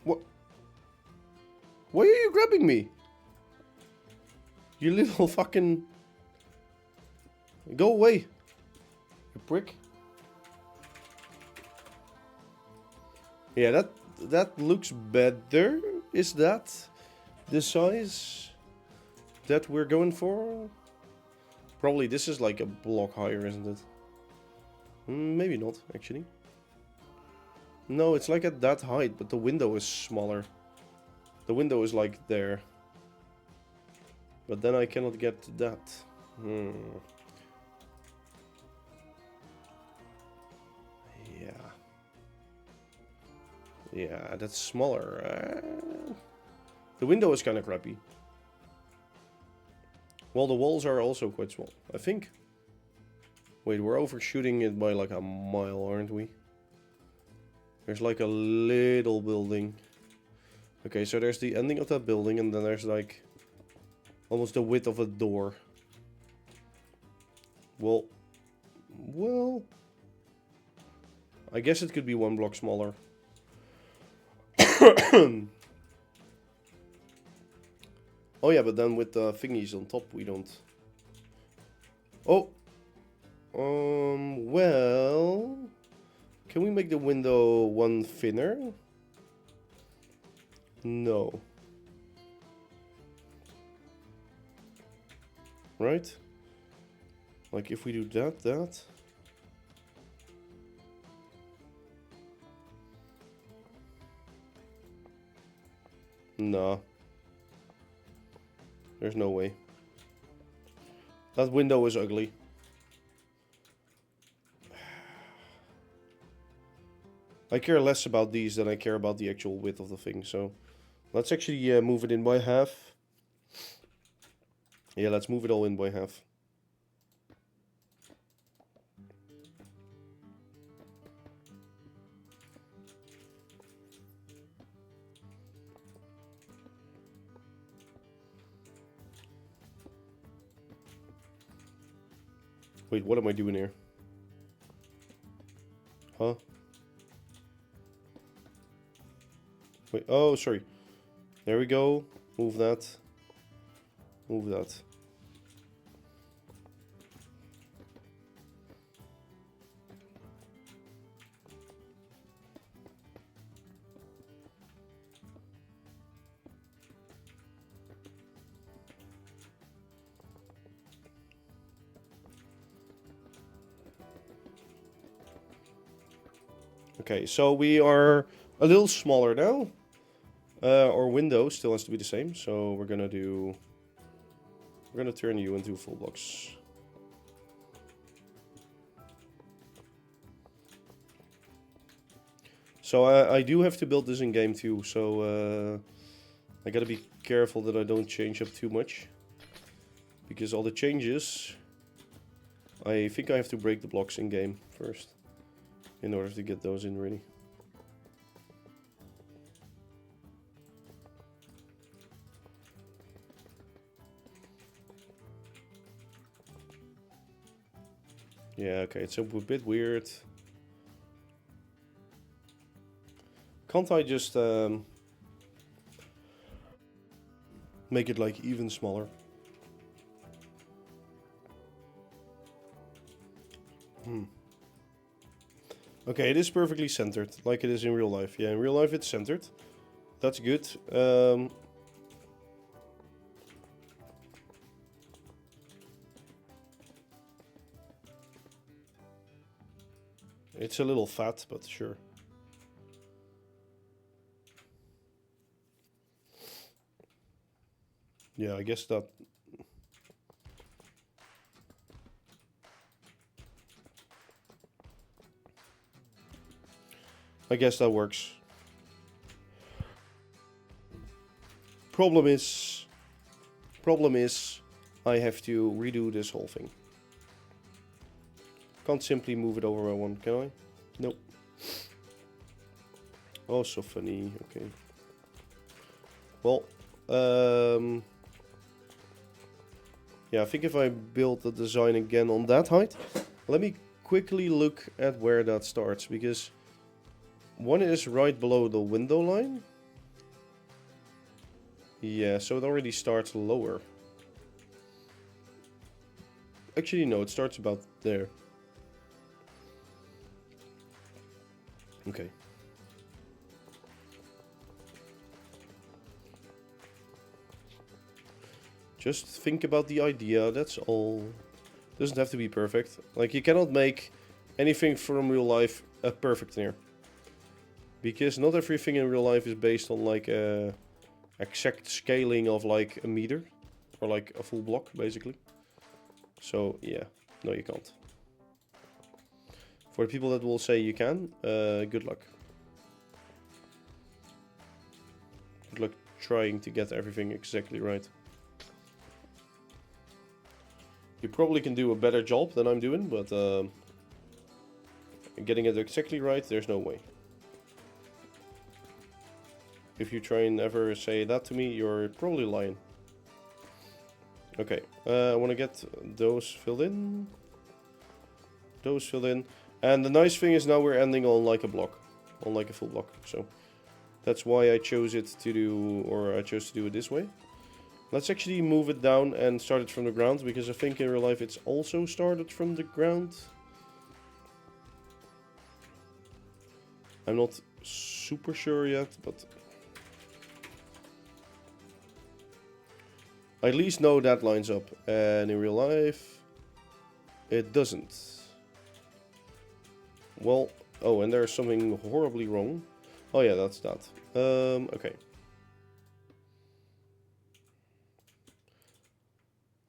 What? Why are you grabbing me? You little fucking... Go away. You prick. Yeah, that looks better. Is that the size that we're going for? Probably this is like a block higher, isn't it? Maybe not, actually. No, it's like at that height, but the window is smaller. The window is like there. But then I cannot get to that. Yeah, that's smaller. The window is kind of crappy. Well, the walls are also quite small, I think. Wait, we're overshooting it by like a mile, aren't we? There's like a little building. Okay, so there's the ending of that building, and then there's like almost the width of a door. Well, I guess it could be one block smaller. Oh yeah, but then with the thingies on top, we don't. Oh, well, can we make the window one thinner? No. Right? Like if we do that. Nah. There's no way. That window is ugly. I care less about these than I care about the actual width of the thing, so let's actually move it in by half. Yeah, let's move it all in by half. Wait, what am I doing here? Huh? Wait, oh, sorry. There we go. Move that. Move that. Okay, so we are a little smaller now. Our window still has to be the same, so we're gonna turn you into full blocks. So I do have to build this in game too, so I gotta be careful that I don't change up too much, because all the changes I think I have to break the blocks in game first in order to get those in really. Yeah, okay, it's a bit weird. Can't I just make it like even smaller? Okay, it is perfectly centered, like it is in real life. Yeah, in real life it's centered. That's good. It's a little fat, but sure. Yeah, I guess that... I guess that works. Problem is, I have to redo this whole thing. Can't simply move it over by one, can I? Nope. Oh, so funny. Okay. Well, yeah, I think if I build the design again on that height, let me quickly look at where that starts, because one is right below the window line. Yeah, so it already starts lower. Actually, no, it starts about there. Okay. Just think about the idea, that's all. Doesn't have to be perfect. Like, you cannot make anything from real life a perfect near. Because not everything in real life is based on like a exact scaling of like a meter. Or like a full block, basically. So, yeah. No, you can't. For the people that will say you can, good luck. Good luck trying to get everything exactly right. You probably can do a better job than I'm doing, but getting it exactly right, there's no way. If you try and ever say that to me, you're probably lying. Okay, I want to get those filled in. Those filled in. And the nice thing is now we're ending on like a block. On like a full block. So that's why I chose it to do, or I chose to do it this way. Let's actually move it down and start it from the ground, because I think in real life it's also started from the ground. I'm not super sure yet, but I at least know that lines up. And in real life, it doesn't. Well, oh, and there's something horribly wrong. Oh yeah, that's that. Okay.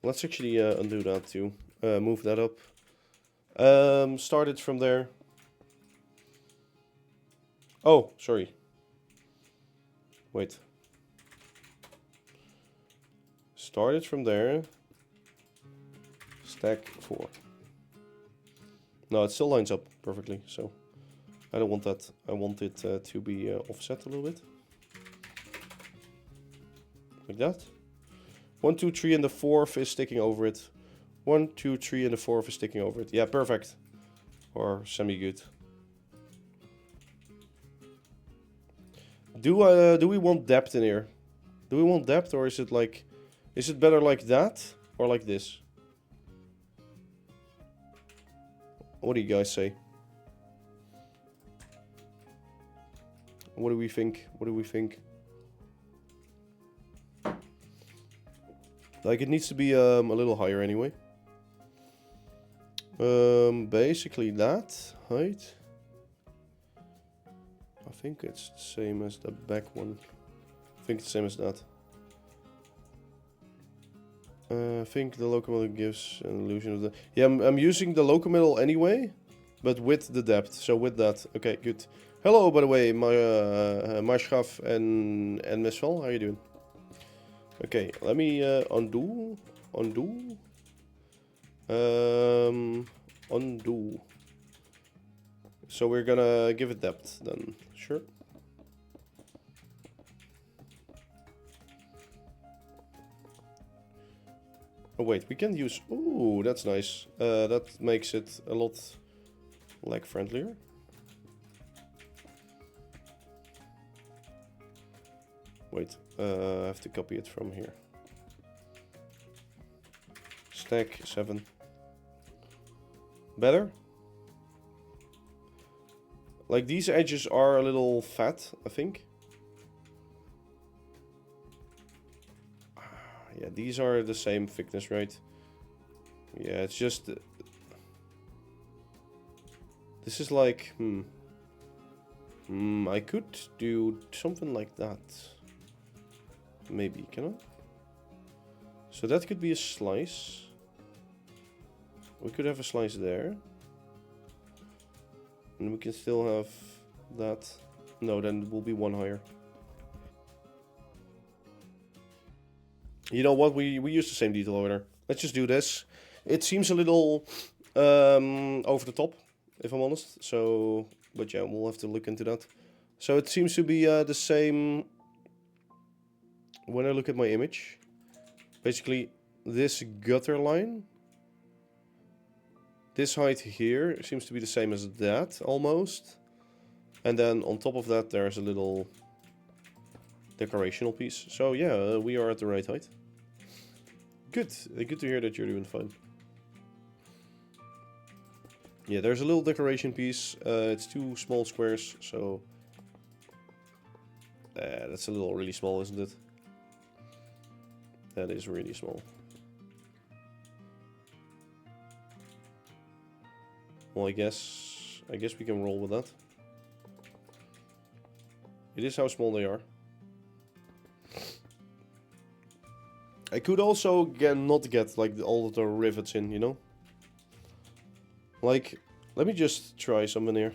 Let's actually undo that too. Move that up. Start it from there. Oh, sorry. Wait. Start it from there. Stack 4. No, it still lines up perfectly, so I don't want that. I want it to be offset a little bit. Like that. 1, 2, 3, and the 4th is sticking over it. 1, 2, 3, and the 4th is sticking over it. Yeah, perfect. Or semi-good. Do we want depth in here? Do we want depth, or is it like... Is it better like that, or like this? What do you guys say? What do we think? What do we think? Like, it needs to be a little higher anyway. Basically that height. I think it's the same as the back one. I think it's the same as that. I think the locomotive gives an illusion of the... Yeah, I'm using the locomotive anyway, but with the depth. So with that. Okay, good. Hello, by the way, Marschaf and Mesval. How are you doing? Okay, let me undo. Undo. So we're gonna give it depth then. Sure. Oh wait, we can use... Ooh, that's nice. That makes it a lot lag friendlier. Wait, I have to copy it from here. Stack 7. Better? Like these edges are a little fat, I think. Yeah, these are the same thickness, right? Yeah, it's just... This is like... I could do something like that. Maybe, can I? So that could be a slice. We could have a slice there. And we can still have that. No, then it will be one higher. You know what? We use the same detail order. Let's just do this. It seems a little over the top, if I'm honest. So, but yeah, we'll have to look into that. So it seems to be the same when I look at my image. Basically, this gutter line, this height here seems to be the same as that, almost. And then on top of that, there's a little decorational piece. So yeah, we are at the right height. Good. Good to hear that you're doing fine. Yeah, there's a little decoration piece. It's 2 small squares, so... that's a little really small, isn't it? That is really small. Well, I guess we can roll with that. It is how small they are. I could also not get like all of the rivets in, you know? Like, let me just try something here.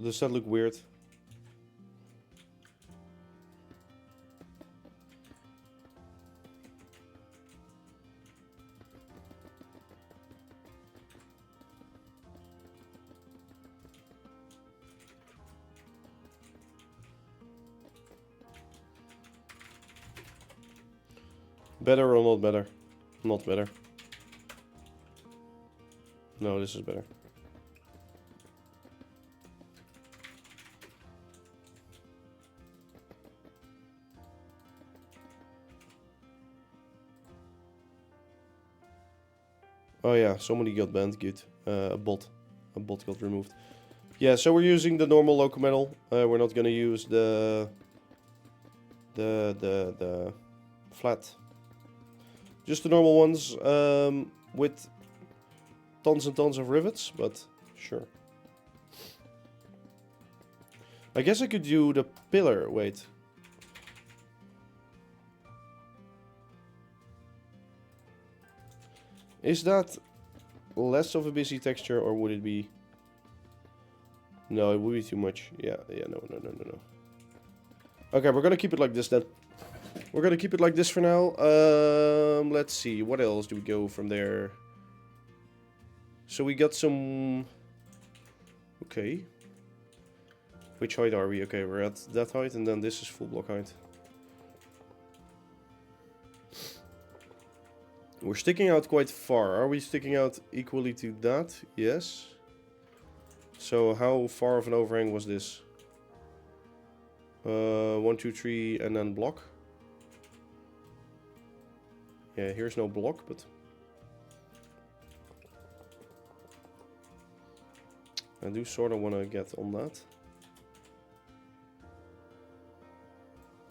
Does that look weird? Better or not better? Not better. No, this is better. Oh yeah, somebody got banned. Good. A bot got removed. Yeah, so we're using the normal local metal. We're not gonna use the flat. Just the normal ones with tons and tons of rivets, but sure. I guess I could do the pillar. Wait. Is that less of a busy texture, or would it be... No, it would be too much. Yeah, no. Okay, we're gonna keep it like this then. We're gonna keep it like this for now. Let's see, what else do we go from there? So we got some... Okay. Which height are we? Okay, we're at that height, and then this is full block height. We're sticking out quite far. Are we sticking out equally to that? Yes. So how far of an overhang was this? 1, 2, 3, and then block. Yeah, here's no block, but... I do sort of want to get on that.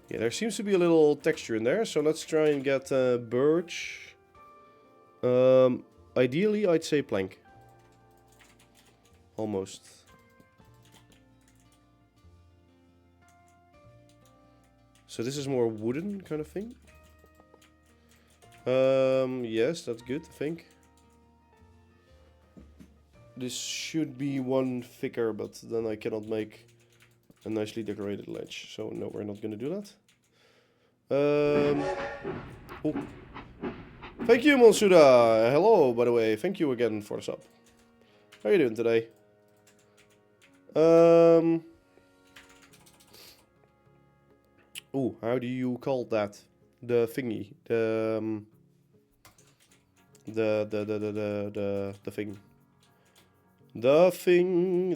Yeah, there seems to be a little texture in there, so let's try and get birch. Ideally, I'd say plank. Almost. So this is more wooden kind of thing. Yes, that's good, I think. this should be one thicker, but then I cannot make a nicely decorated ledge. So no, we're not gonna do that. Oh. Thank you, Monsuda. Hello, by the way. Thank you again for the sub. How are you doing today? Oh, how do you call that? The thingy. The thing.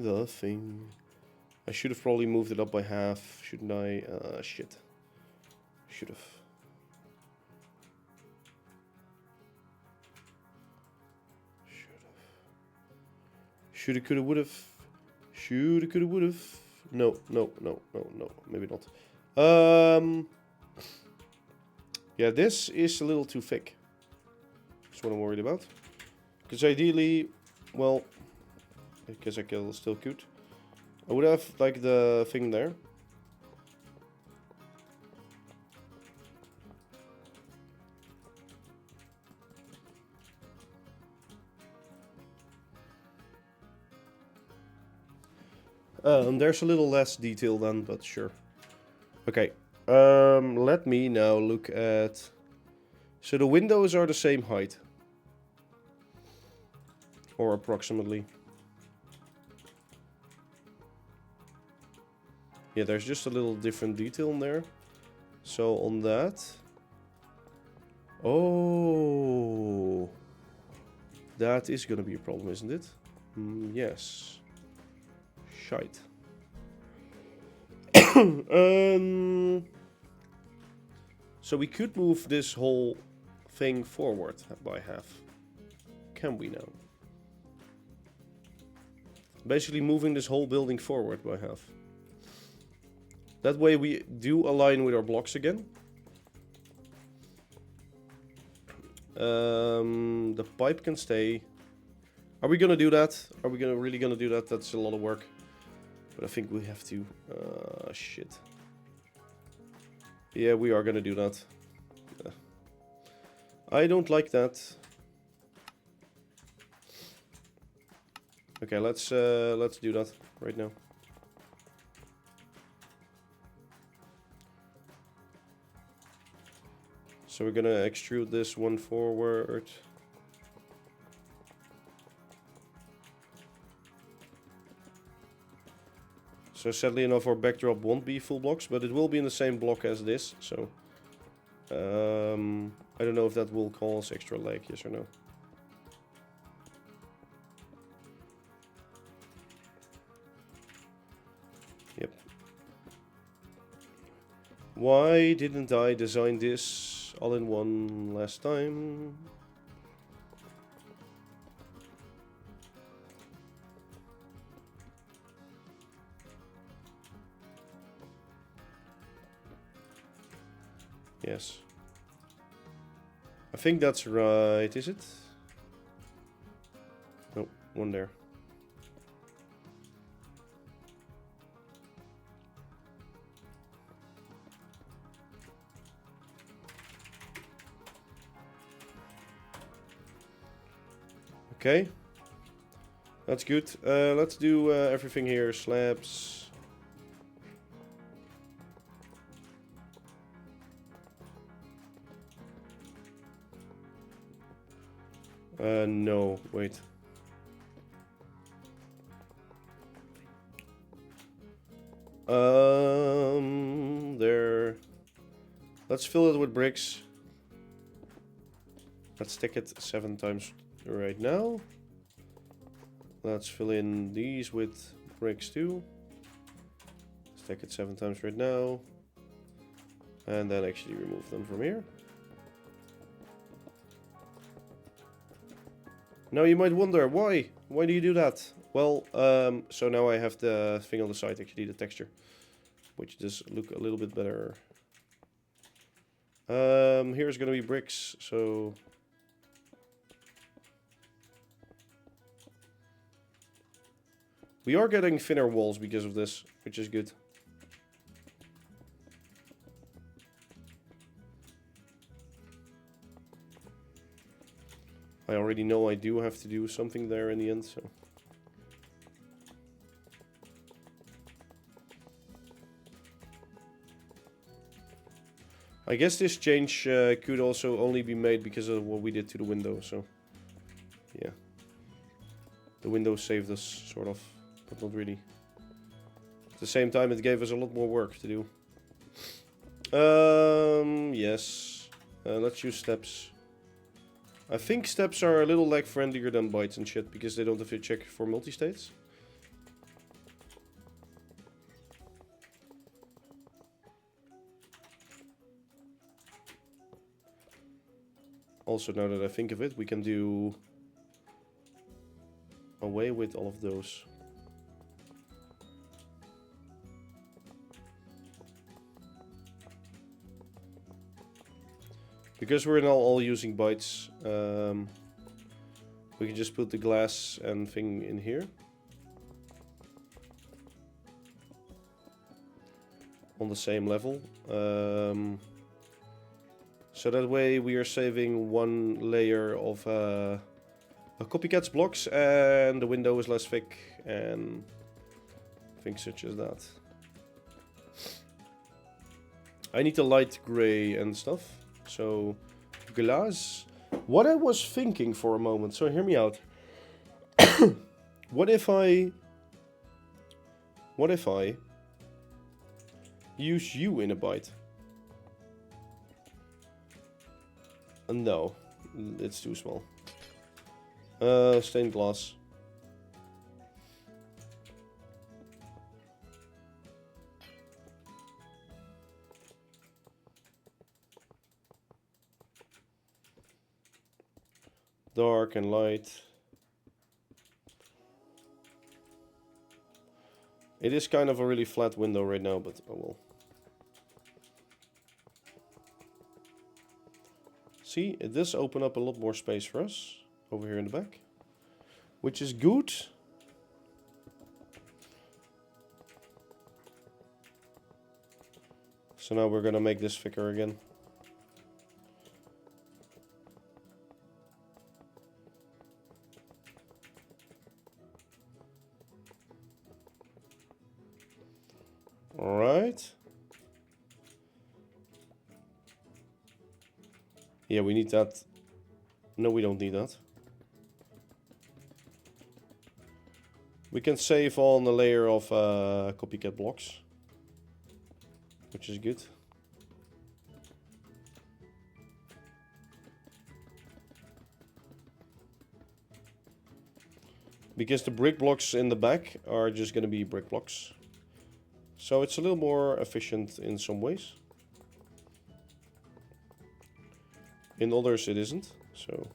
The thing. I should have probably moved it up by half, shouldn't I? Shit. Should have. Shoulda, coulda, woulda. Shoulda, coulda, woulda. No. Maybe not. Yeah, this is a little too thick. That's what I'm worried about. Because ideally, well, I guess I still could. I would have like the thing there. There's a little less detail then, but sure. Okay. Let me now look at... So the windows are the same height. Or approximately. Yeah, there's just a little different detail in there. So on that... Oh... That is gonna be a problem, isn't it? Yes. Shite. So we could move this whole thing forward by half. Can we now? Basically moving this whole building forward by half. That way we do align with our blocks again. The pipe can stay. Are we gonna do that? Are we really gonna do that? That's a lot of work. But I think we have to. Shit. Yeah, we are gonna do that. I don't like that. Okay, let's do that right now. So we're gonna extrude this one forward. So sadly enough, our backdrop won't be full blocks, but it will be in the same block as this. So I don't know if that will cause extra lag, yes or no. Yep. Why didn't I design this all in one last time? Yes. I think that's right, is it? No, one there. Okay. That's good. Let's do everything here. Slabs. No, wait. There. Let's fill it with bricks. Let's stick it 7 times right now. Let's fill in these with bricks too. Stack it 7 times right now. And then actually remove them from here. Now you might wonder, why? Why do you do that? Well, so now I have the thing on the side, actually, the texture. Which does look a little bit better. Here's gonna be bricks, so... We are getting thinner walls because of this, which is good. I already know I do have to do something there in the end, so. I guess this change could also only be made because of what we did to the window, so. Yeah. The window saved us, sort of, but not really. At the same time, it gave us a lot more work to do. Yes. Let's use steps. I think steps are a little lag friendlier than bytes and shit, because they don't have to check for multi-states. Also, now that I think of it, we can do away with all of those. Because we're now all using bytes, we can just put the glass and thing in here. On the same level. So that way we are saving one layer of a copycat's blocks, and the window is less thick, and things such as that. I need a light gray and stuff. So, glass. What I was thinking for a moment, so hear me out. What if I use you in a byte? No, it's too small. Stained glass. Dark and light. It is kind of a really flat window right now, but oh well. See, it does open up a lot more space for us over here in the back, which is good. So now we're gonna make this thicker again. Alright. Yeah, we need that. No, we don't need that. We can save on a layer of copycat blocks, which is good. Because the brick blocks in the back are just going to be brick blocks. So it's a little more efficient in some ways. In others it isn't, so.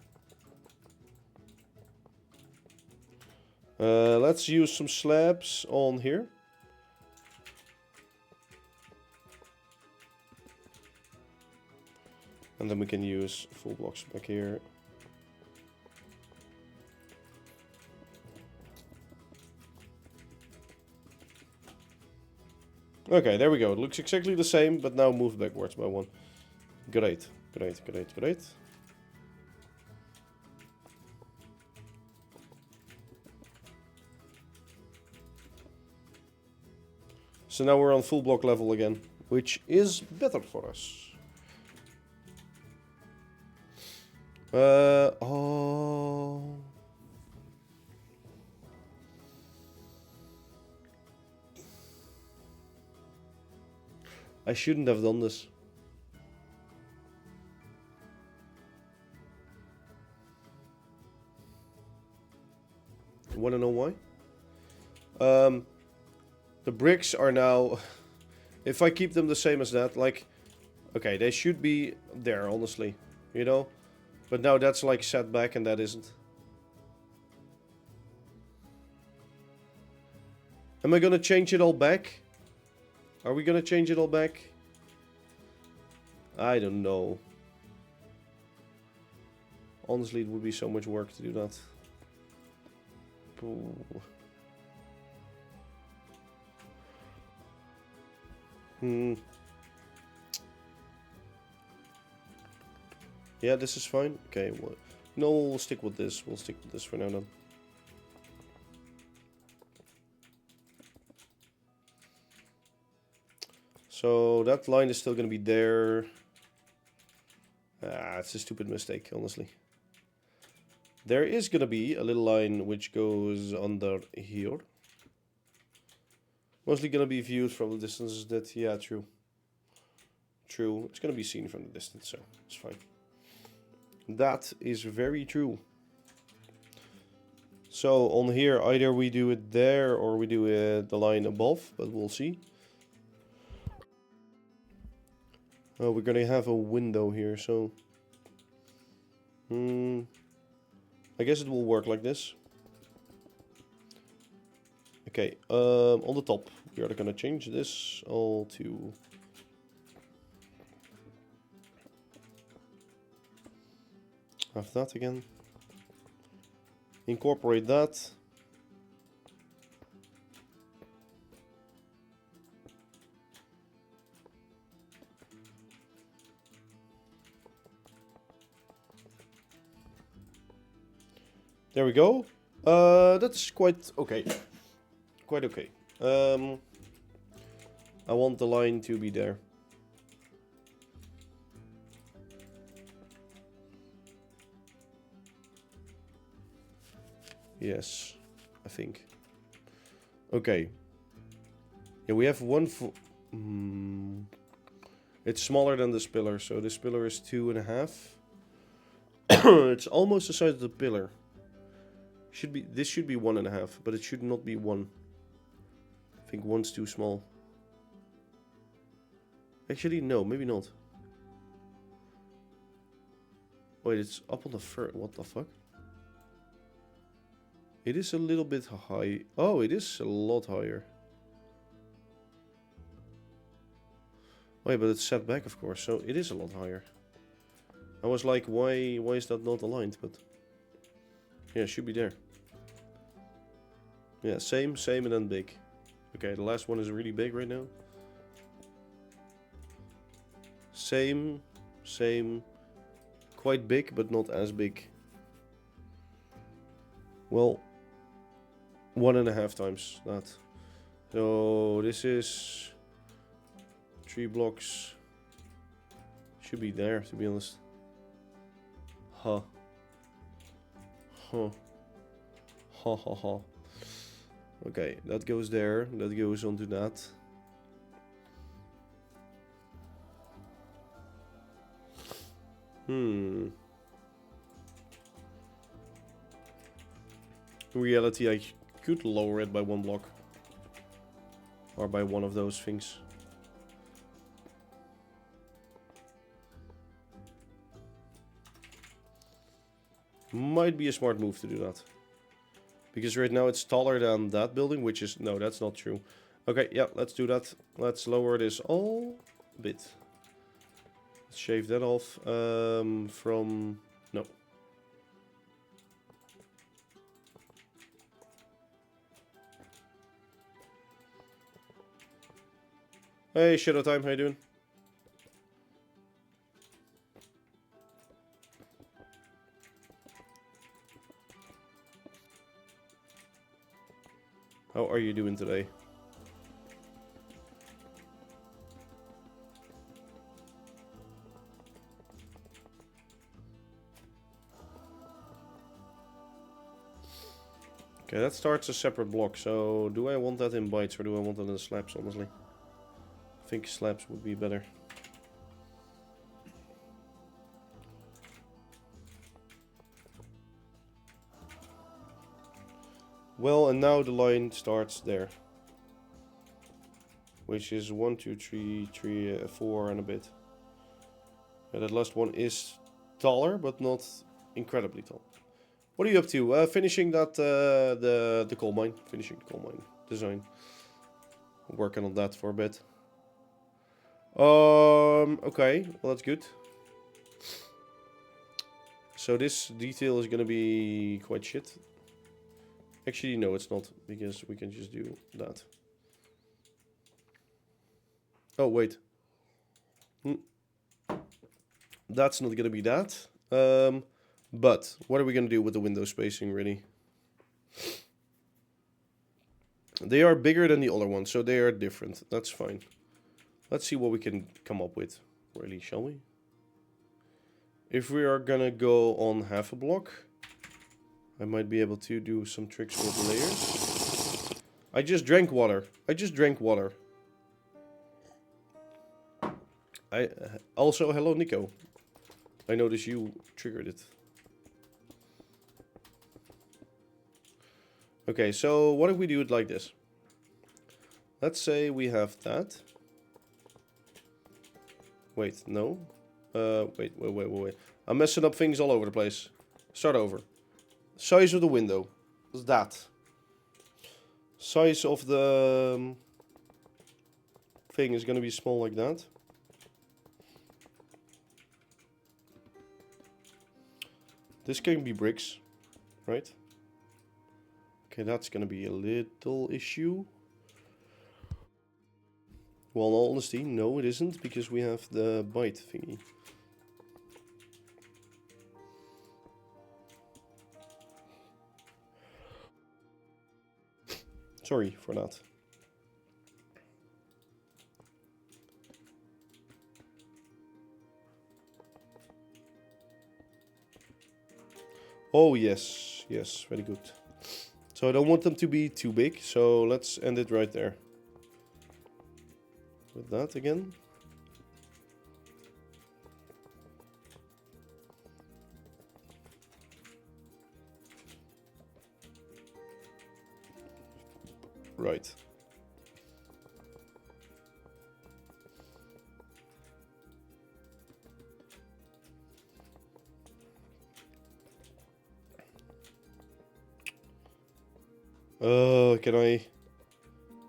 Let's use some slabs on here. And then we can use full blocks back here. Okay, there we go. It looks exactly the same, but now moved backwards by one. Great, great, great, great. So now we're on full block level again, which is better for us. Oh. I shouldn't have done this. You wanna know why? The bricks are now, if I keep them the same as that, like, okay, they should be there, honestly, you know? But now that's like set back and that isn't. Am I gonna change it all back? Are we gonna change it all back? I don't know. Honestly, it would be so much work to do that. Ooh. Yeah, this is fine. Okay, No, we'll stick with this. We'll stick with this for now then. So that line is still going to be there. Ah, it's a stupid mistake, honestly. There is going to be a little line which goes under here. Mostly going to be viewed from the distance. That, yeah, true. True. It's going to be seen from the distance, so it's fine. That is very true. So on here, either we do it there or we do it the line above, but we'll see. Oh, we're going to have a window here, so... I guess it will work like this. Okay, on the top, we are going to change this all to... Have that again. Incorporate that. There we go. That's quite okay. Quite okay. I want the line to be there. Yes, I think. Okay. Yeah, we have one. It's smaller than this pillar, so this pillar is 2.5. It's almost the size of the pillar. This should be 1.5, but it should not be 1. I think 1's too small. Actually, no, maybe not. Wait, it's up on the first. What the fuck? It is a little bit high. Oh, it is a lot higher. Wait, but it's set back, of course, so it is a lot higher. I was like, why is that not aligned? But yeah, it should be there. Yeah, same, and then big. Okay, the last one is really big right now. Same, quite big, but not as big. Well, 1.5 times that. So this is 3 blocks. Should be there, to be honest. Huh. Huh. Ha ha ha. Okay, that goes there. That goes onto that. In reality, I could lower it by 1 block. Or by one of those things. Might be a smart move to do that. Because right now it's taller than that building, which is... No, that's not true. Okay, yeah, let's do that. Let's lower this all a bit. Let's shave that off from... No. Hey, Shadow Time, how you doing? How are you doing today? Okay, that starts a separate block, so do I want that in bytes or do I want that in slabs, honestly? I think slabs would be better. Well, and now the line starts there. Which is 1, 2, 3, 4 and a bit. Yeah, that last one is taller, but not incredibly tall. What are you up to? Finishing that, the coal mine. Finishing the coal mine design. Working on that for a bit. Okay, well that's good. So this detail is gonna be quite shit. Actually, no, it's not, because we can just do that. Oh, wait. That's not gonna be that. But what are we going to do with the window spacing, really? They are bigger than the other ones, so they are different. That's fine. Let's see what we can come up with, really, shall we? If we are gonna go on half a block, I might be able to do some tricks with layers. I just drank water. I just drank water. Also, hello, Nico. I noticed you triggered it. Okay, so what if we do it like this? Let's say we have that. Wait, no. Wait. I'm messing up things all over the place. Start over. Size of the window. What's that? Size of the thing is going to be small like that. This can be bricks, right? Okay, that's going to be a little issue. Well, in all honesty, no, it isn't, because we have the byte thingy. Sorry for that. Oh, yes. Yes, very good. So I don't want them to be too big, so let's end it right there. With that again. Right.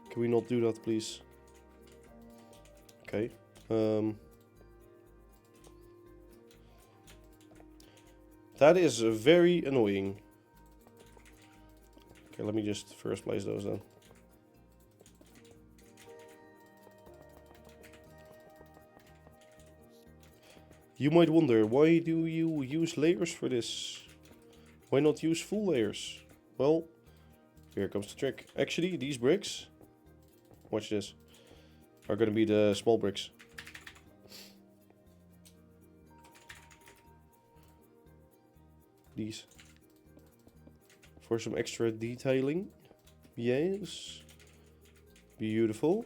Can we not do that, please? Okay. That is very annoying. Okay, let me just first place those then. You might wonder, why do you use layers for this? Why not use full layers? Well, here comes the trick. Actually, these bricks, watch this, are going to be the small bricks. These. For some extra detailing. Yes. Beautiful.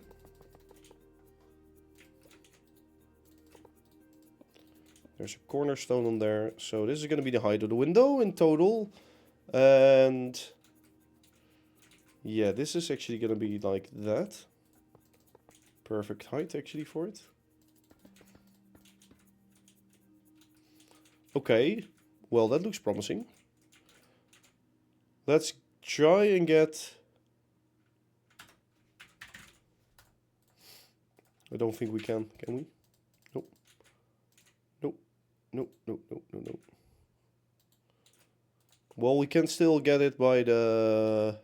There's a cornerstone on there. So this is going to be the height of the window in total. And yeah, this is actually going to be like that. Perfect height actually for it. Okay. Well, that looks promising. Let's try and get... I don't think we can we? Nope. Nope. Well, we can still get it by the...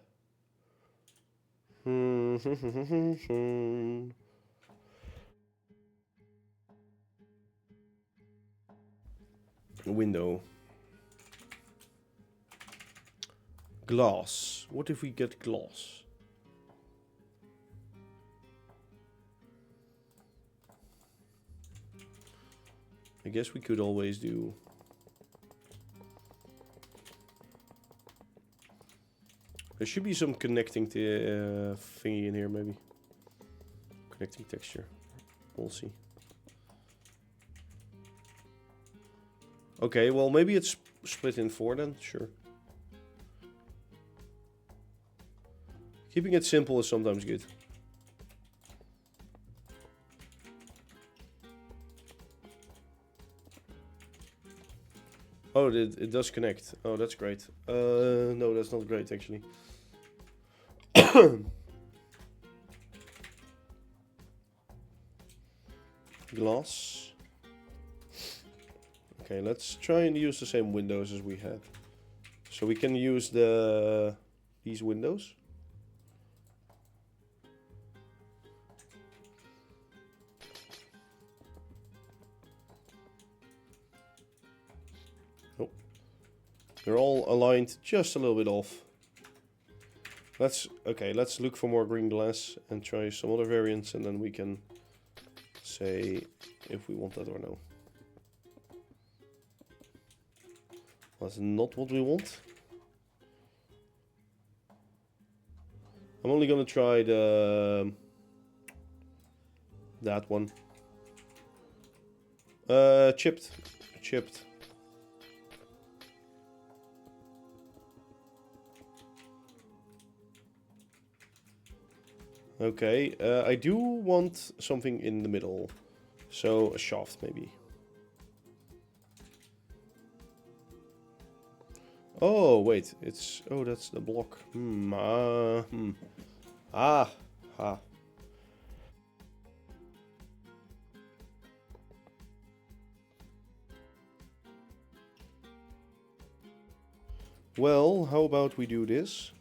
window. Glass. What if we get glass? I guess we could always do... There should be some connecting thingy in here, maybe. Connecting texture. We'll see. Okay, well, maybe it's split in 4 then. Sure. Keeping it simple is sometimes good. Oh, it does connect. Oh, that's great. No, that's not great, actually. Glass. Okay, let's try and use the same windows as we had. So we can use these windows. Nope. They're all aligned just a little bit off. Let's look for more green glass and try some other variants, and then we can say if we want that or no. That's not what we want. I'm only gonna try that one. Chipped. Okay, I do want something in the middle. So a shaft maybe. Oh wait, it's that's the block. Ah. Well, how about we do this?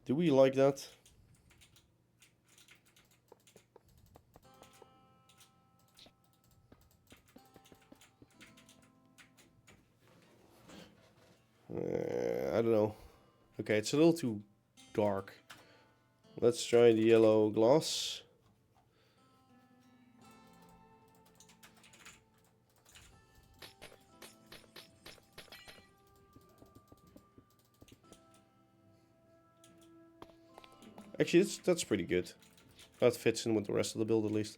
Do we like that? I don't know. Okay, it's a little too dark. Let's try the yellow glass. Actually, that's pretty good. That fits in with the rest of the build at least.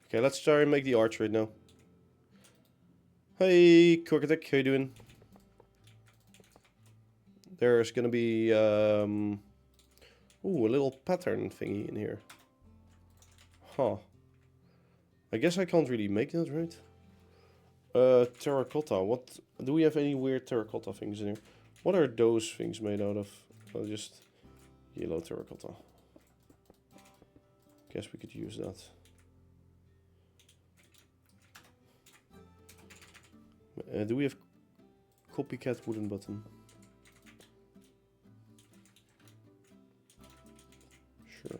Okay, let's try and make the arch right now. Hey, Corkatic, how you doing? There's gonna be ooh, a little pattern thingy in here. Huh. I guess I can't really make that, right? Terracotta. What do we have any weird terracotta things in here? What are those things made out of? Oh, just yellow terracotta. Guess we could use that. Do we have copycat wooden button? Sure.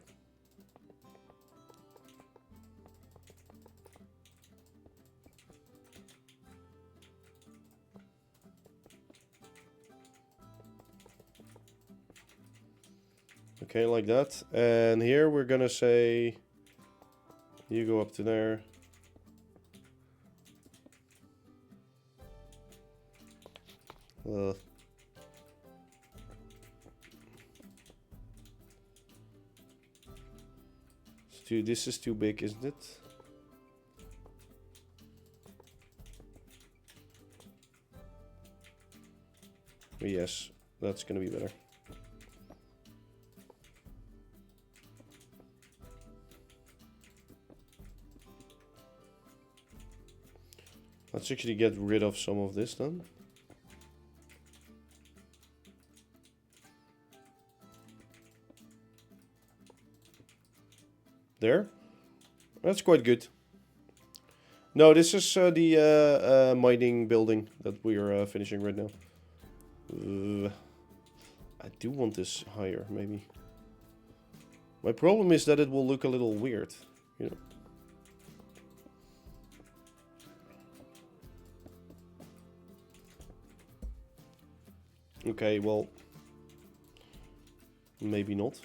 Okay, like that. And here we're gonna say you go up to there. This is too big, isn't it? Yes, that's gonna be better. Let's actually get rid of some of this then. There. That's quite good. No, this is the mining building that we are finishing right now. I do want this higher, maybe. My problem is that it will look a little weird, you know. Okay, well, maybe not.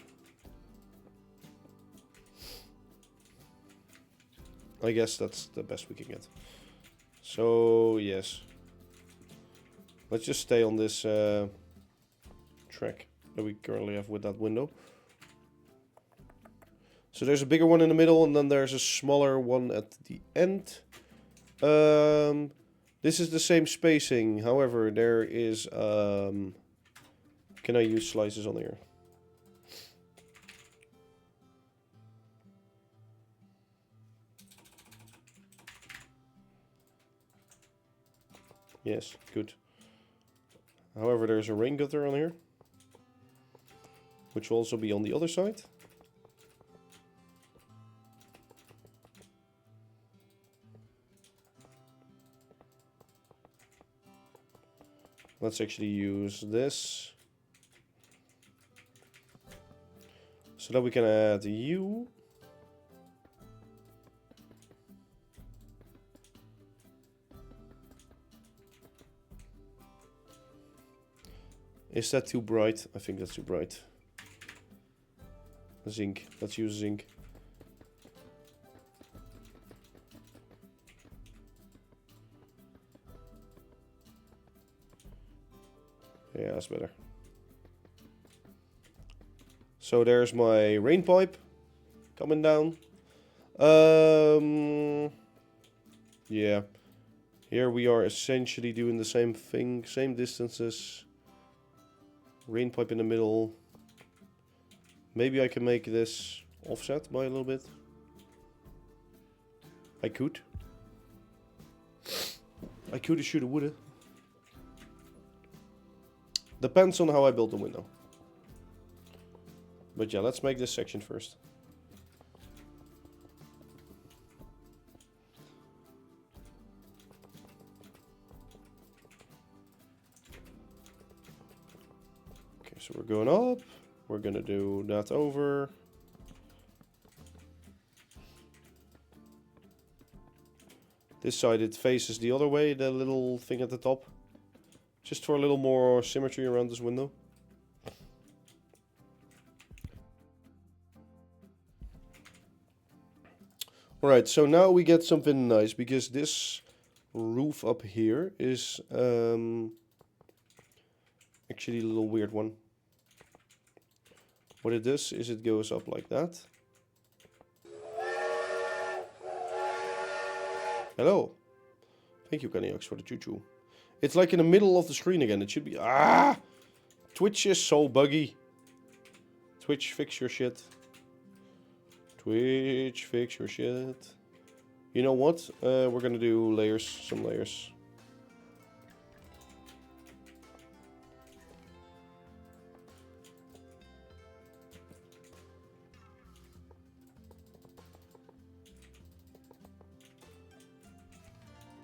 I guess that's the best we can get. So, yes. Let's just stay on this track that we currently have with that window. So there's a bigger one in the middle, and then there's a smaller one at the end. This is the same spacing. However, there is... can I use slices on here? Yes, good. However, there's a rain gutter on here, which will also be on the other side. Let's actually use this. So that we can add you. Is that too bright? I think that's too bright. Zinc. Let's use zinc. Yeah, that's better. So there's my rain pipe coming down. Yeah. Here we are essentially doing the same thing, same distances. Rain pipe in the middle. Maybe I can make this offset by a little bit. I could. I coulda, shoulda, woulda. Depends on how I build the window. But yeah, let's make this section first. Okay, so we're going up. We're gonna do that over. This side it faces the other way, the little thing at the top. Just for a little more symmetry around this window. Alright, so now we get something nice, because this roof up here is actually a little weird one. What it does is it goes up like that. Hello. Thank you, Kaniox, for the choo-choo. It's like in the middle of the screen again. It should be... Ah! Twitch is so buggy. Twitch, fix your shit. Twitch, fix your shit. You know what? We're gonna do layers, some layers.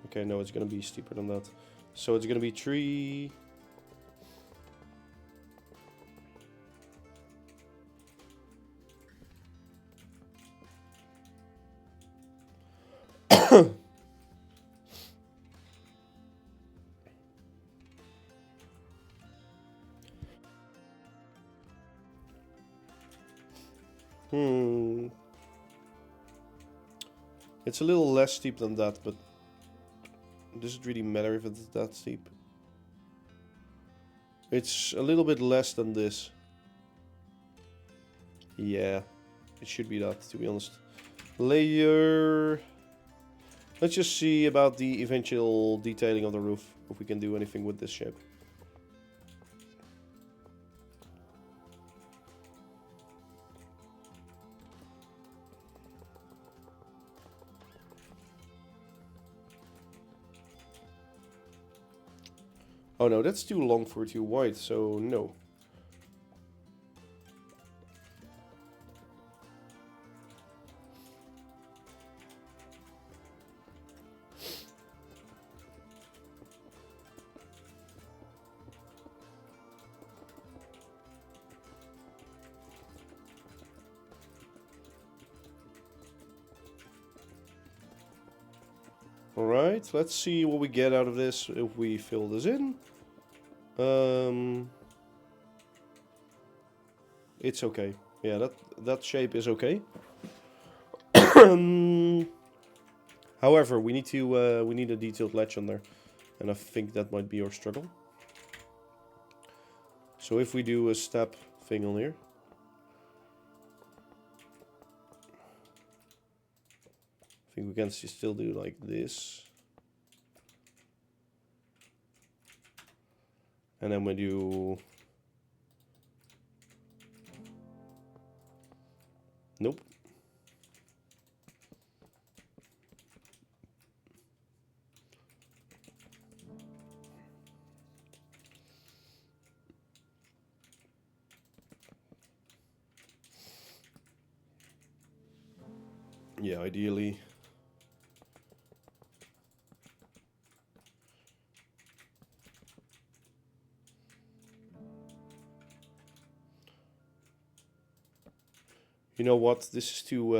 Okay, no, it's gonna be steeper than that. So it's gonna be 3... It's a little less steep than that, but does it really matter if it's that steep? It's a little bit less than this. Yeah, it should be that, to be honest. Layer. Let's just see about the eventual detailing of the roof, if we can do anything with this shape. Oh no, that's too long for too wide, so no. Alright, let's see what we get out of this if we fill this in. It's okay. Yeah, that shape is okay. However, we need a detailed ledge on there, and I think that might be our struggle. So if we do a step thing on here, I think we can still do like this. And then we do... Nope. Yeah, ideally. You know what? This is too...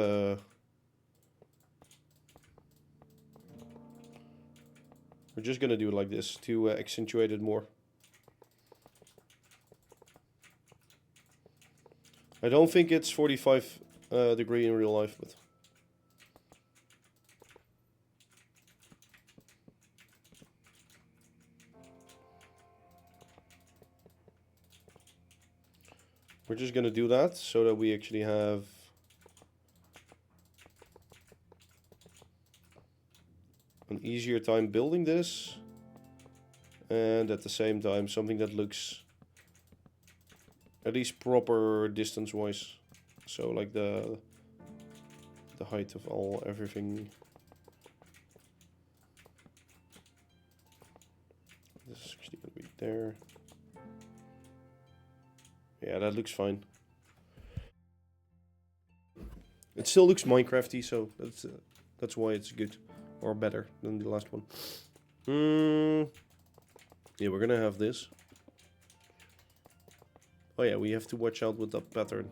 we're just gonna do it like this to accentuate it more. I don't think it's 45 degree in real life, but... we're just gonna do that so that we actually have an easier time building this, and at the same time something that looks at least proper distance wise, so like the height of everything. This is actually gonna be there. Yeah, that looks fine. It still looks Minecrafty, so that's why it's good, or better than the last one. Yeah, we're gonna have this. Oh yeah, we have to watch out with that pattern.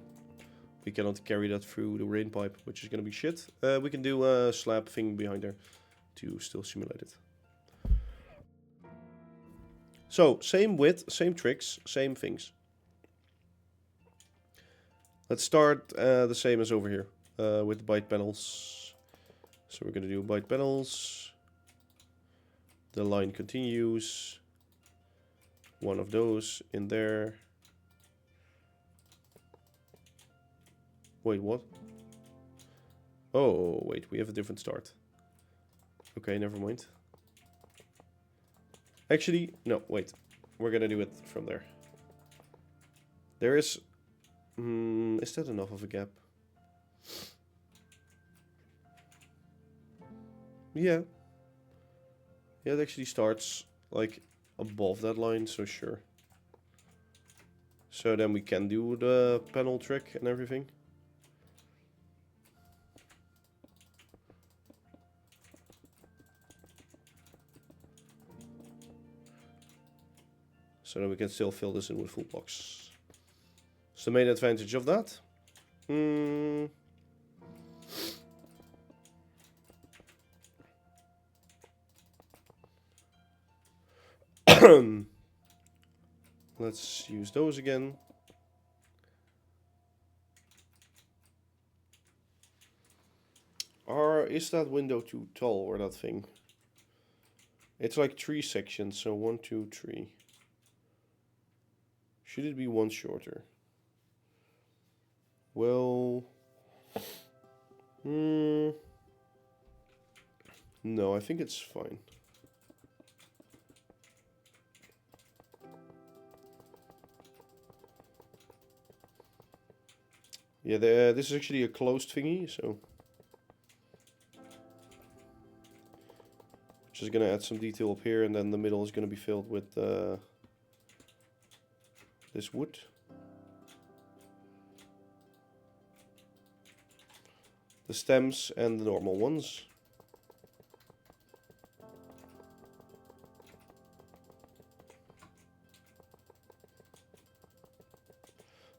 We cannot carry that through the rain pipe, which is gonna be shit. We can do a slab thing behind there to still simulate it. So, same width, same tricks, same things. Let's start the same as over here with the bite panels. So we're gonna do bite panels. The line continues. One of those in there. Wait, what? Oh, wait, we have a different start. Okay, never mind. Actually, no, wait. We're gonna do it from there. There is... is that enough of a gap? Yeah. Yeah, it actually starts, like, above that line, so sure. So then we can do the panel trick and everything. So then we can still fill this in with full blocks. So the main advantage of that. Let's use those again. Is that window too tall, or that thing? It's like 3 sections, so 1, 2, 3. Should it be one shorter? Well... no, I think it's fine. Yeah, this is actually a closed thingy, so... just gonna add some detail up here, and then the middle is gonna be filled with this wood. The stems and the normal ones.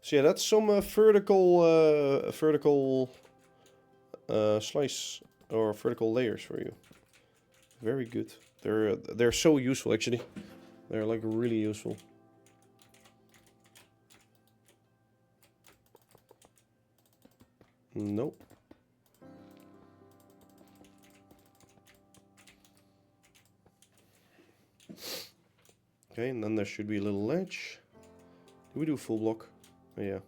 So yeah, that's some vertical slice or vertical layers for you. Very good. They're so useful actually. They're like really useful. Nope. Okay, and then there should be a little ledge. Do we do full block? Oh, yeah.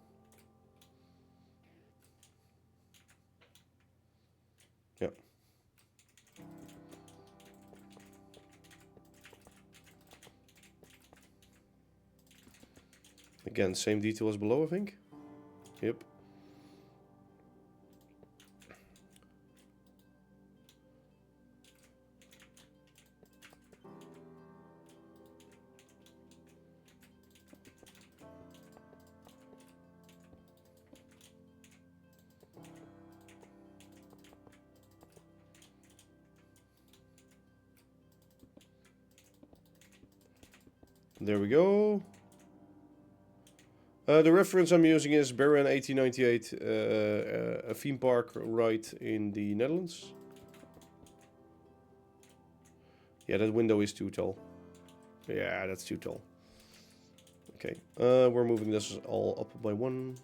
Yeah. Again, same detail as below, I think. Yep. There we go. The reference I'm using is Baron 1898, a theme park ride in the Netherlands. Yeah, that window is too tall. Yeah, that's too tall. Okay, we're moving this all up by 1.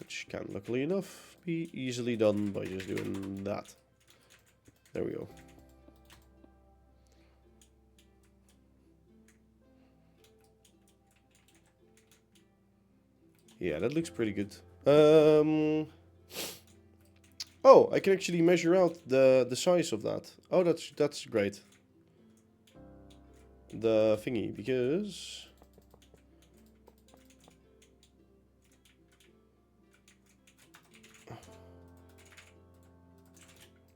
Which can, luckily enough, be easily done by just doing that. There we go. Yeah, that looks pretty good. Oh, I can actually measure out the size of that. Oh, that's great. The thingy, because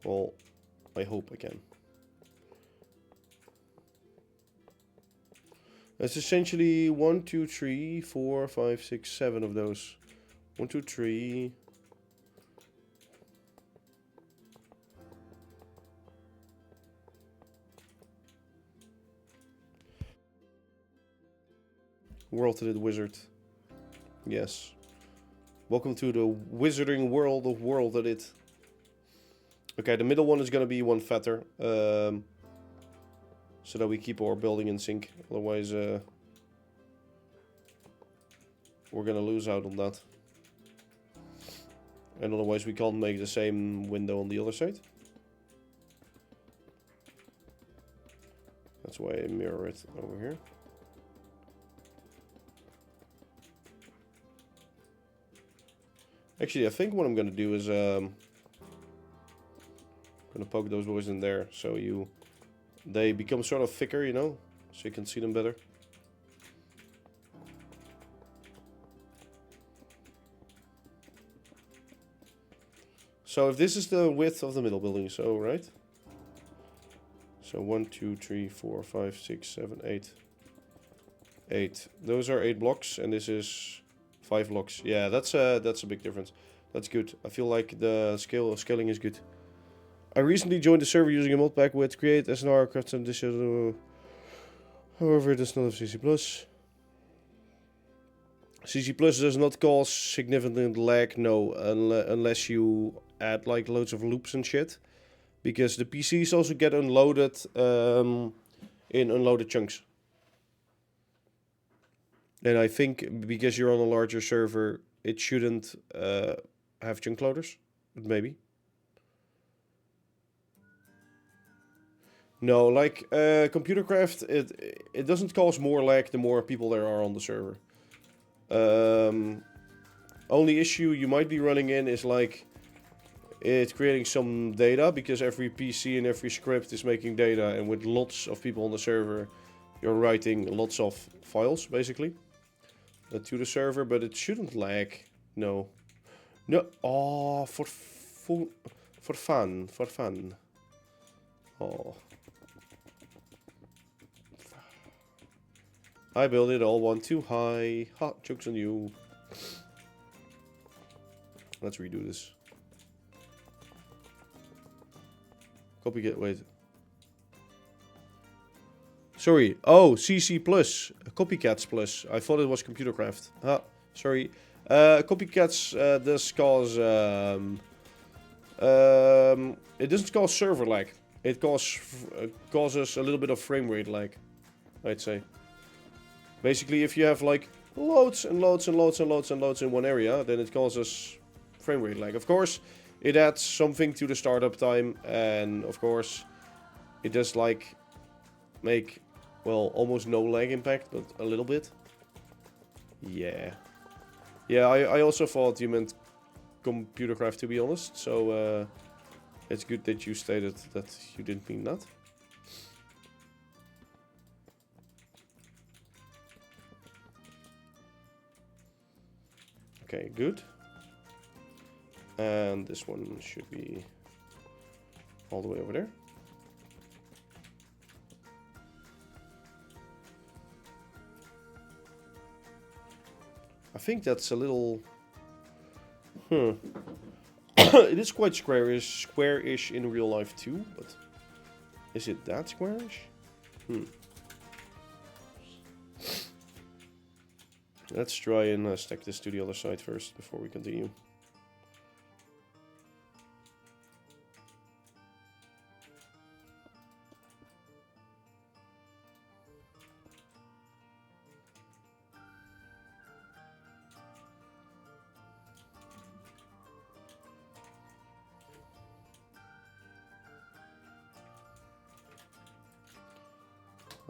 well, I hope I can. It's essentially 1, 2, 3, 4, 5, 6, 7 of those. 1, 2, 3. World-edit wizard. Yes. Welcome to the wizarding world of world-edit. Okay, the middle one is gonna be one fatter. So that we keep our building in sync. Otherwise, we're gonna lose out on that. And otherwise we can't make the same window on the other side. That's why I mirror it over here. Actually, I think what I'm gonna do is gonna poke those boys in there so they become sort of thicker, you know, so you can see them better. So if this is the width of the middle building, so right? So 1, 2, 3, 4, 5, 6, 7, 8. 8. Those are 8 blocks, and this is 5 blocks. Yeah, that's a big difference. That's good. I feel like the scaling is good. I recently joined the server using a mod pack with create SNR custom dishes. However, it is not of CC+. CC+ does not cause significant lag, no, unless you add like loads of loops and shit. Because the PCs also get unloaded in unloaded chunks. And I think because you're on a larger server, it shouldn't have chunk loaders. Maybe. No, like Computercraft, it doesn't cause more lag the more people there are on the server. Only issue you might be running in is like it's creating some data, because every PC and every script is making data, and with lots of people on the server, you're writing lots of files basically to the server, but it shouldn't lag. No. Oh, for fun. Oh. I built it all one too high. Ha, joke's on you. Let's redo this. Copycat, wait. Sorry. Oh, CC plus. Copycats plus. I thought it was Computercraft. Ah, sorry. Copycats does cause... it doesn't cause server lag. It causes a little bit of frame rate lag, I'd say. Basically, if you have like loads and loads and loads and loads and loads in one area, then it causes frame rate lag. Of course, it adds something to the startup time, and of course, it does like make, well, almost no lag impact, but a little bit. Yeah. Yeah, I also thought you meant Computercraft, to be honest, so it's good that you stated that you didn't mean that. Okay, good. And this one should be all the way over there. I think that's a little... It is quite square-ish in real life too, but is it that square-ish? Let's try and stack this to the other side first before we continue.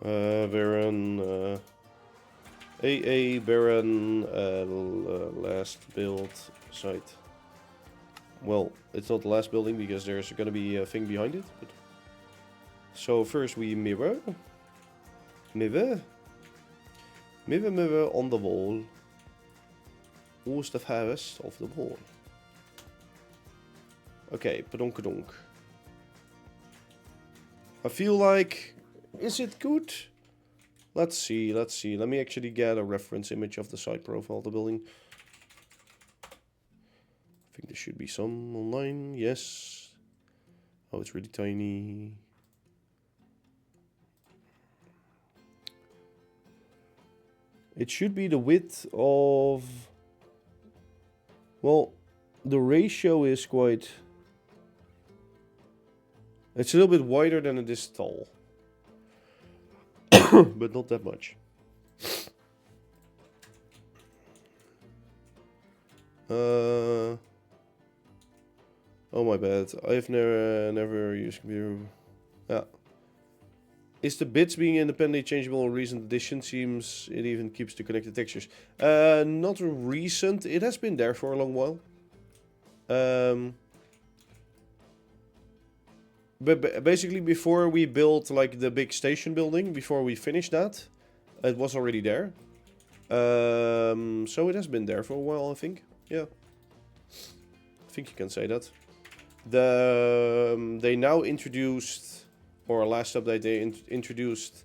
Baron, AA Baron, last build site. Well, it's not the last building because there's gonna be a thing behind it. But... So first we mirror on the wall. Who's the farthest of the wall? Okay, padonk. I feel like... Is it good? Let's see. Let me actually get a reference image of the side profile of the building. I think there should be some online. Yes. Oh, it's really tiny. It should be the width of... Well, the ratio is quite... It's a little bit wider than it is tall. But not that much. Oh my bad. I've never used computer. Yeah. Is the bits being independently changeable in recent edition? Seems it even keeps the connected textures. Not recent. It has been there for a long while. But basically before we built like the big station building, before we finished that, it was already there. So it has been there for a while, I think. Yeah. I think you can say that. They now introduced, or last update they introduced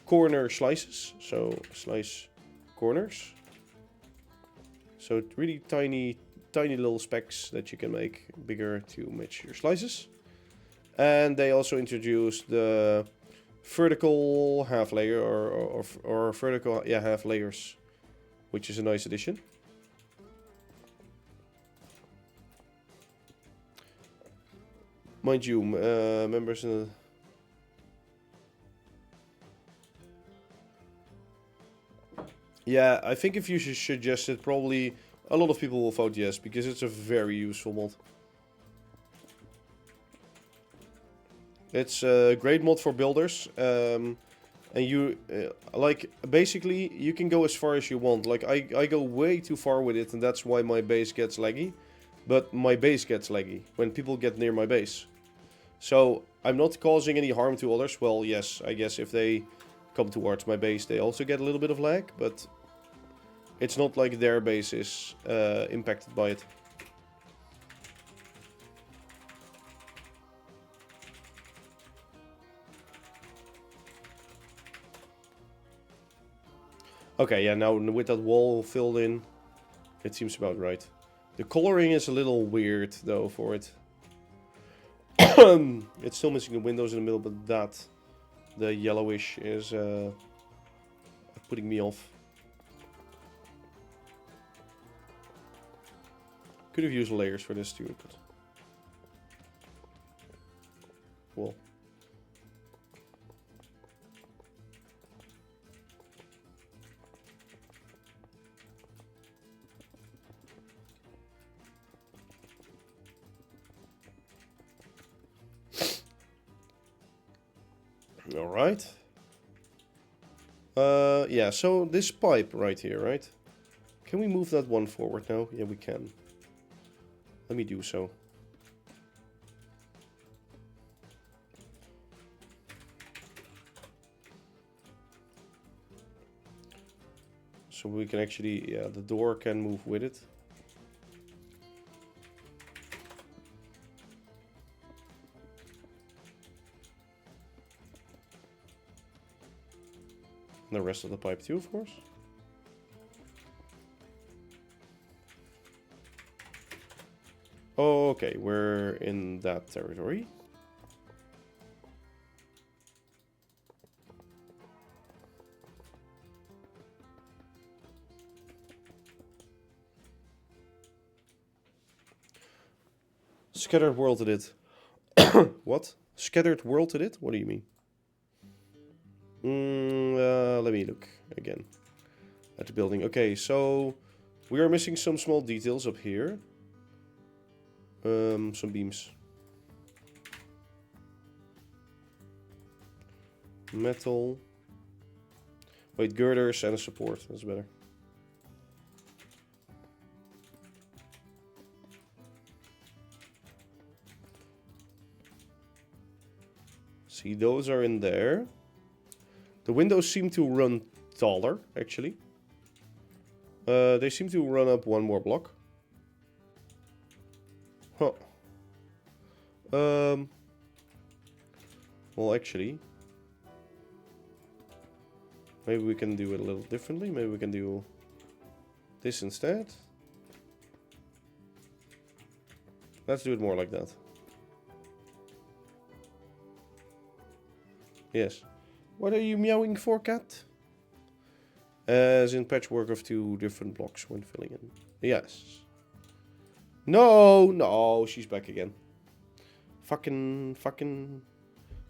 corner slices. So slice corners. So really tiny little specs that you can make bigger to match your slices. And they also introduced the vertical half layer or vertical half layers, which is a nice addition. Mind you, members. Yeah, I think if you should suggest it, probably a lot of people will vote yes because it's a very useful mod. It's a great mod for builders, and you like basically you can go as far as you want. Like I go way too far with it, and that's why my base gets laggy. But my base gets laggy when people get near my base. So I'm not causing any harm to others. Well, yes, I guess if they come towards my base, they also get a little bit of lag, but it's not like their base is impacted by it. Okay, yeah, now with that wall filled in, it seems about right. The coloring is a little weird, though, for it. It's still missing the windows in the middle, but that, the yellowish, is putting me off. Could have used layers for this too, but... Well... Alright. Yeah, so this pipe right here, right? Can we move that one forward now? Yeah, we can. Let me do so. So we can actually, yeah, the door can move with it. And the rest of the pipe too, of course. Okay, we're in that territory. Scattered world it is. What? Scattered world it is? What do you mean? Let me look again at the building. Okay, so we are missing some small details up here. Some beams. Metal. Wait, girders and a support. That's better. See, those are in there. The windows seem to run taller, actually. They seem to run up one more block. Huh. Well, actually, maybe we can do it a little differently. Maybe we can do this instead. Let's do it more like that. Yes. What are you meowing for, cat? As in patchwork of 2 different blocks when filling in. Yes. No, no, she's back again. Fucking.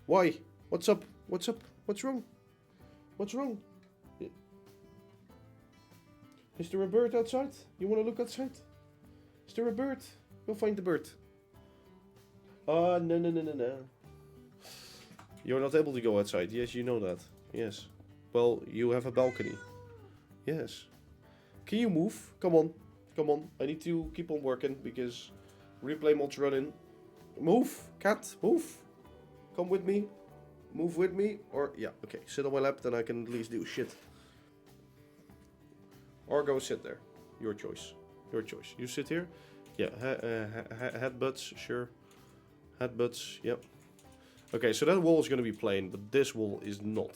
Why? What's up? What's up? What's wrong? What's wrong? Is there a bird outside? You want to look outside? Is there a bird? Go find the bird. No, no, no, no, no. You're not able to go outside. Yes, you know that. Yes. Well, you have a balcony. Yes. Can you move? Come on. Come on. I need to keep on working because replay mods run in. Move. Cat, move. Come with me. Move with me. Or, yeah, okay. Sit on my lap, then I can at least do shit. Or go sit there. Your choice. Your choice. You sit here. Yeah, headbutts, sure. Headbutts, yep. Okay, so that wall is going to be plain, but this wall is not.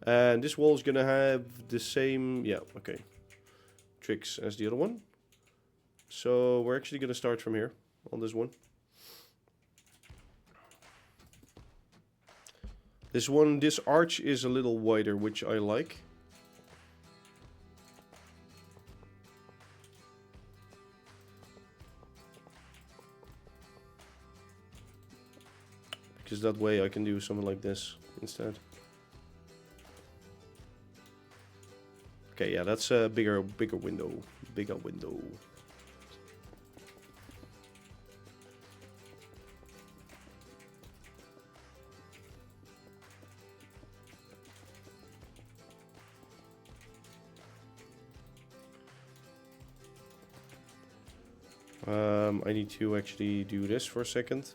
And this wall is going to have the same, yeah, okay, tricks as the other one. So we're actually going to start from here on this one. This arch is a little wider, which I like. Because that way I can do something like this instead. Okay, yeah, that's a bigger window. Bigger window. I need to actually do this for a second.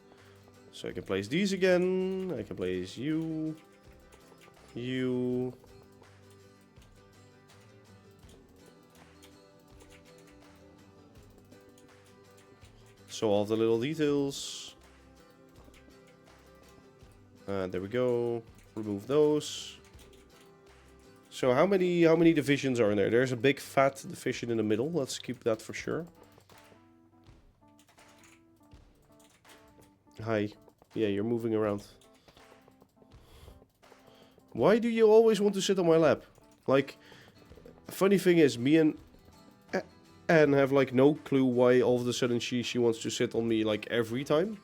So I can place these again. I can place you. You. So all the little details. There we go. Remove those. So how many divisions are in there? There's a big fat division in the middle. Let's keep that for sure. Hi. Yeah, you're moving around. Why do you always want to sit on my lap? Like, funny thing is, me and Anne have like no clue why all of a sudden she wants to sit on me like every time.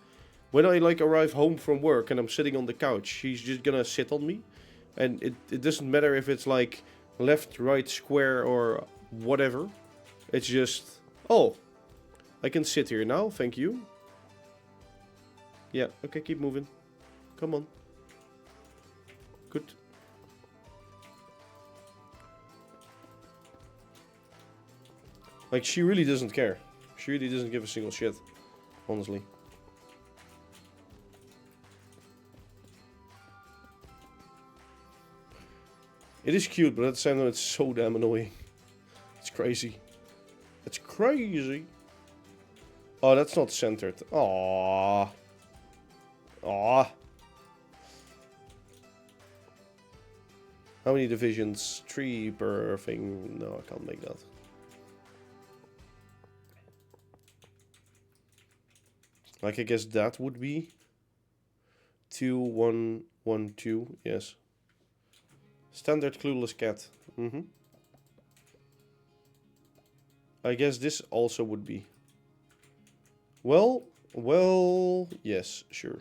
When I like arrive home from work and I'm sitting on the couch, she's just gonna sit on me. And it doesn't matter if it's like left, right, square or whatever. It's just, oh, I can sit here now, thank you. Yeah, okay, keep moving. Come on. Good. Like, she really doesn't care. She really doesn't give a single shit. Honestly. It is cute, but at the same time it's so damn annoying. It's crazy. It's crazy. Oh, that's not centered. Aww. Aww. How many divisions? 3 per thing. No, I can't make that. Like, I guess that would be 2, 1, 1, 2. Yes. Standard clueless cat. I guess this also would be. Well, Well, yes, sure.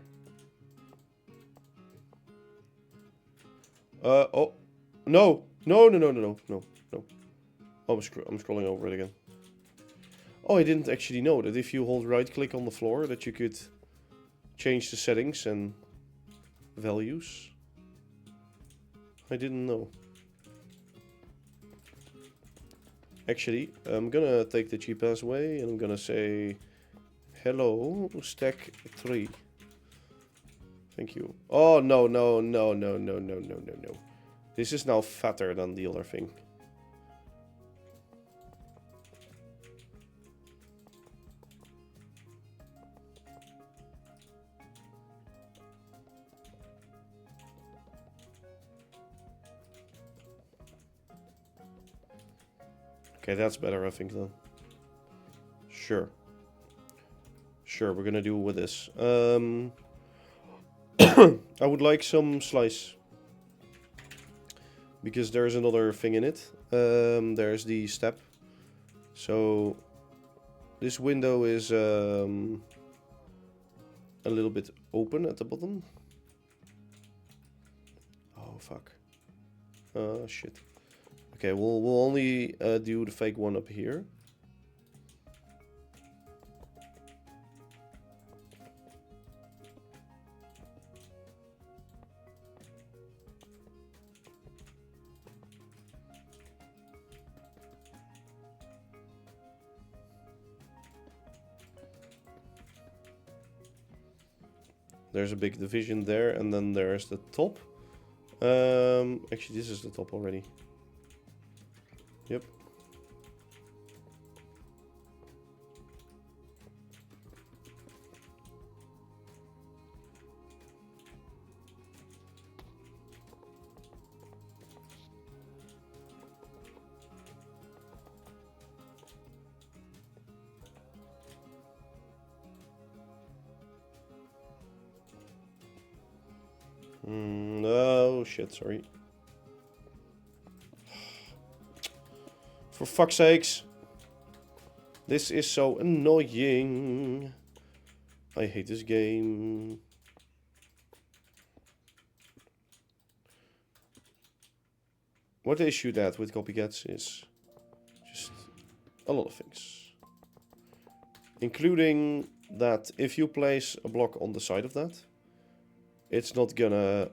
Oh. No. No, no, no, no, no, no, no. Oh, I'm scrolling over it again. Oh, I didn't actually know that if you hold right click on the floor that you could change the settings and values. I didn't know. Actually, I'm gonna take the cheap ass way and I'm gonna say hello stack 3. Thank you. Oh no no no no no no no no no. This is now fatter than the other thing. Okay, that's better, I think, then. Sure. Sure, we're gonna do with this. I would like some slice. Because there's another thing in it. There's the step. So, this window is a little bit open at the bottom. Oh, fuck. Shit. Okay, we'll only do the fake one up here. There's a big division there, and then there's the top. Actually, this is the top already. Yep. Oh shit, sorry. For fuck's sakes. This is so annoying. I hate this game. What the issue that with copycats is just a lot of things. Including that if you place a block on the side of that, it's not gonna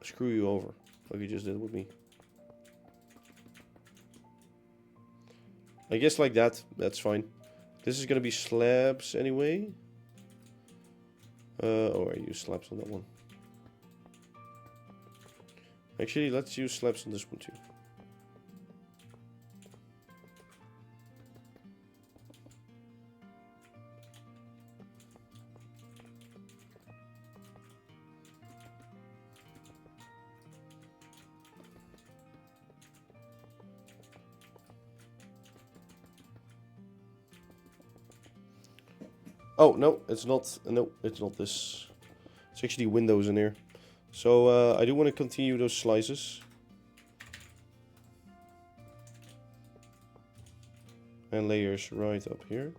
screw you over like you just did with me. I guess like that, that's fine. This is gonna be slabs anyway. Oh, I use slabs on that one. Actually, let's use slabs on this one too. Oh, no, it's not. No, it's not this. It's actually windows in here. So I do want to continue those slices. And layers right up here.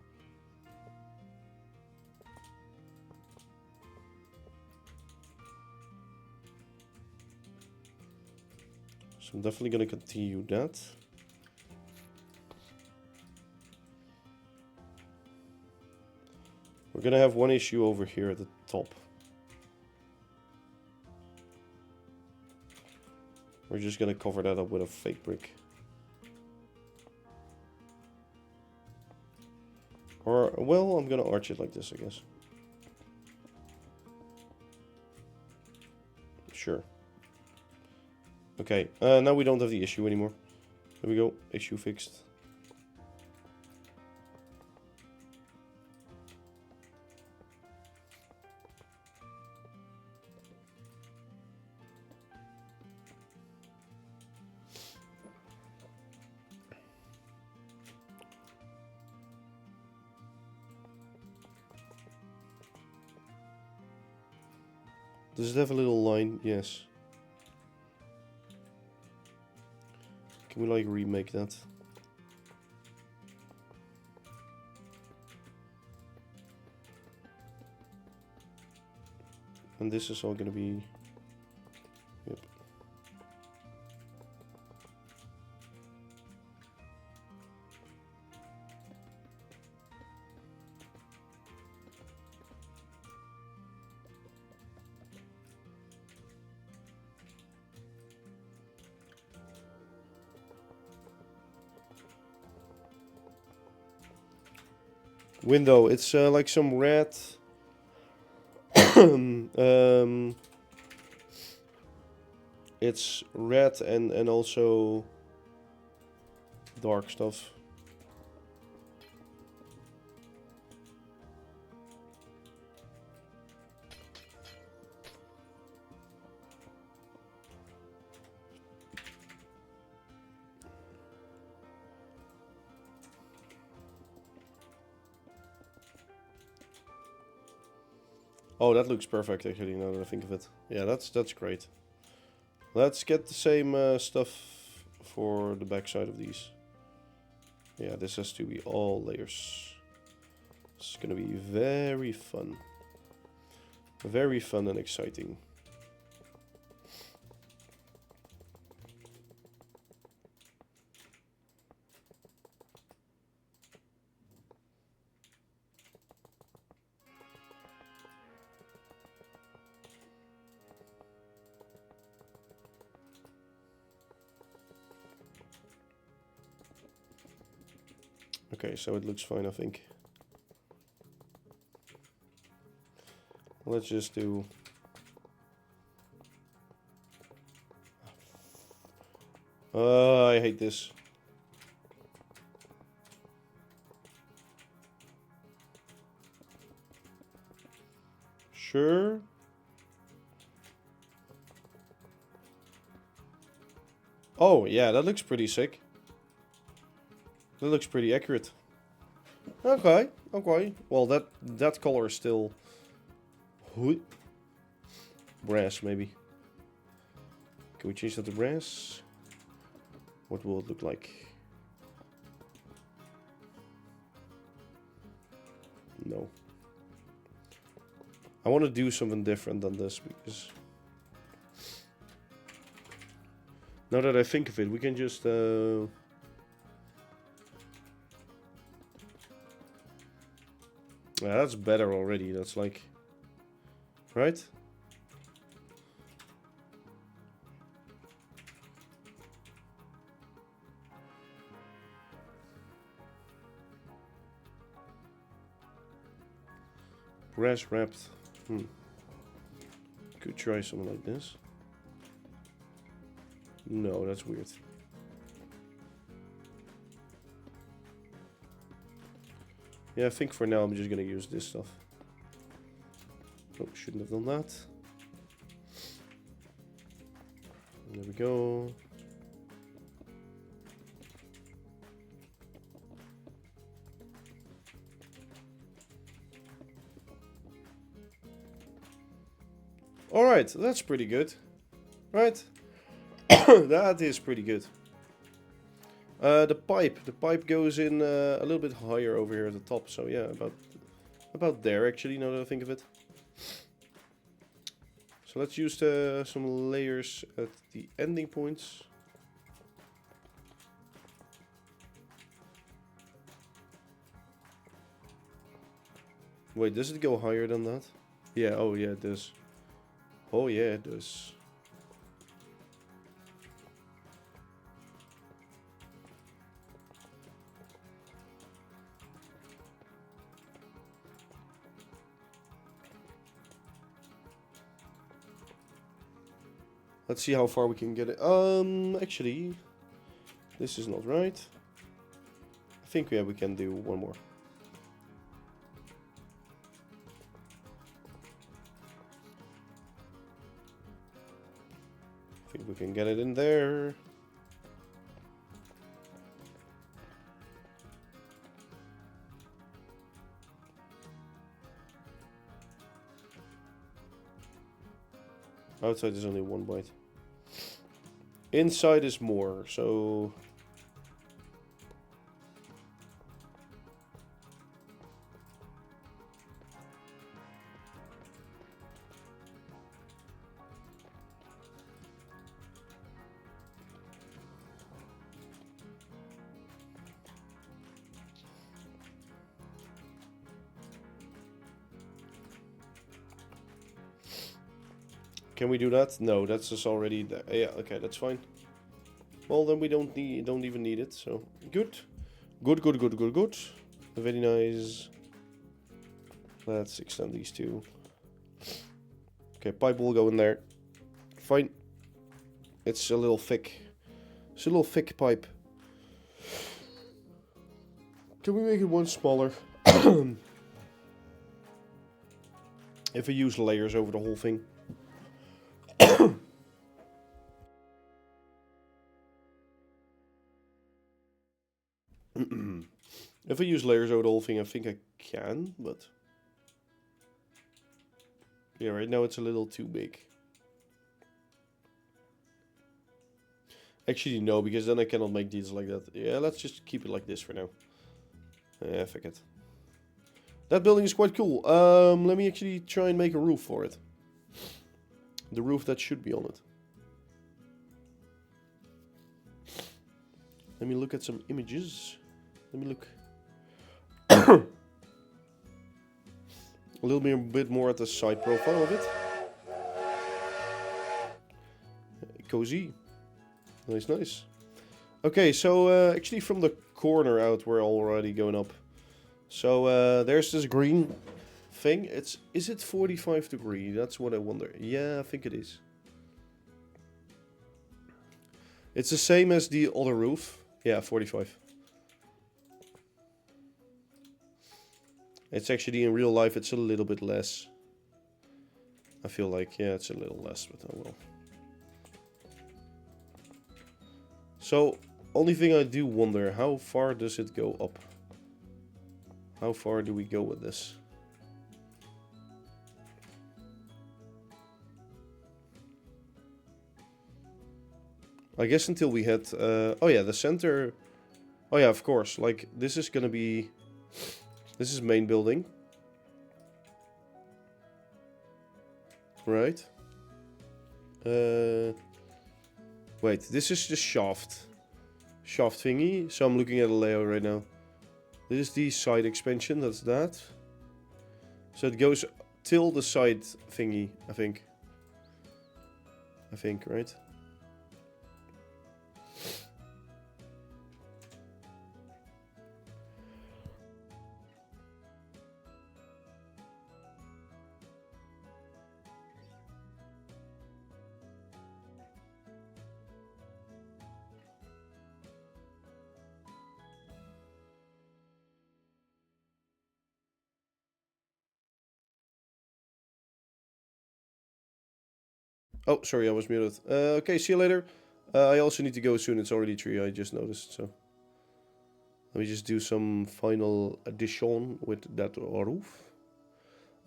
So I'm definitely going to continue that. We're going to have one issue over here at the top. We're just going to cover that up with a fake brick. Or, well, I'm going to arch it like this, I guess. Sure. Okay, now we don't have the issue anymore. There we go, issue fixed. Does it have a little line? Yes. Can we like remake that? And this is all gonna be... Yep. Window, it's like some red... it's red and also dark stuff. Oh, that looks perfect actually, now that I think of it. Yeah, that's great. Let's get the same stuff for the back side of these. Yeah, this has to be all layers. It's gonna be very fun. Very fun and exciting. Okay, so it looks fine, I think. Let's just do... I hate this. Sure. Oh, yeah, that looks pretty sick. That looks pretty accurate. Okay, okay. Well, that color is still... brass, maybe. Can we change that to brass? What will it look like? No. I want to do something different than this, because... now that I think of it, we can just... yeah, that's better already. That's like... right? Brass wrapped. Could try something like this. No, that's weird. Yeah, I think for now I'm just gonna use this stuff. Oh, shouldn't have done that. There we go. Alright, that's pretty good. Right? That is pretty good. The pipe goes in a little bit higher over here at the top, so yeah, about there actually, now that I think of it. So let's use some layers at the ending points. Wait, does it go higher than that? Yeah, oh yeah, it does. Oh yeah, it does. Let's see how far we can get it. Actually, this is not right. I think we can do one more. I think we can get it in there. Outside is only one byte. Inside is more, so... Can we do that? No, that's just already there. Yeah, okay, that's fine. Well, then we don't even need it, so good. Good. Very nice. Let's extend these two. Okay, pipe will go in there. Fine. It's a little thick. It's a little thick pipe. Can we make it one smaller? If I use layers over the whole thing. If I use layers over the whole thing, I think I can, but... Yeah, right now it's a little too big. Actually, no, because then I cannot make these like that. Yeah, let's just keep it like this for now. Yeah, fuck it. That building is quite cool. Let me actually try and make a roof for it. The roof that should be on it. Let me look at some images. Let me look. A little bit more at the side profile of it. Cozy. Nice. Okay, so actually from the corner out we're already going up. So there's this green thing. Is it 45 degrees? That's what I wonder. Yeah, I think it is. It's the same as the other roof. Yeah, 45. It's actually in real life it's a little bit less. I feel like, yeah, it's a little less, but oh well. So, only thing I do wonder, how far does it go up? How far do we go with this? I guess until we hit... oh yeah, the center... Oh yeah, of course. Like, this is gonna be... This is main building. Right. Wait, this is the shaft. Shaft thingy. So I'm looking at a layout right now. This is the side expansion, that's that. So it goes till the side thingy, I think. Right? Oh, sorry, I was muted. Okay, see you later. I also need to go soon. It's already 3, I just noticed, so... Let me just do some final addition with that roof.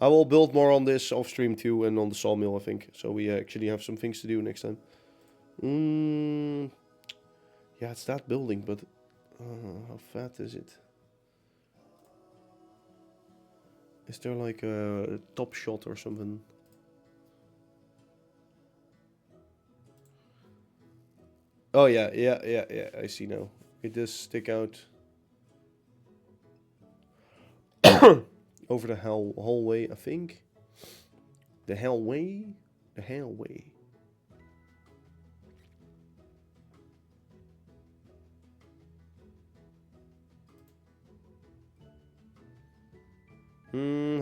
I will build more on this off stream too and on the sawmill, I think. So we actually have some things to do next time. Yeah, it's that building, but how fat is it? Is there like a top shot or something? Oh yeah, I see now. It does stick out. Over the hallway, I think. The hallway? The hallway.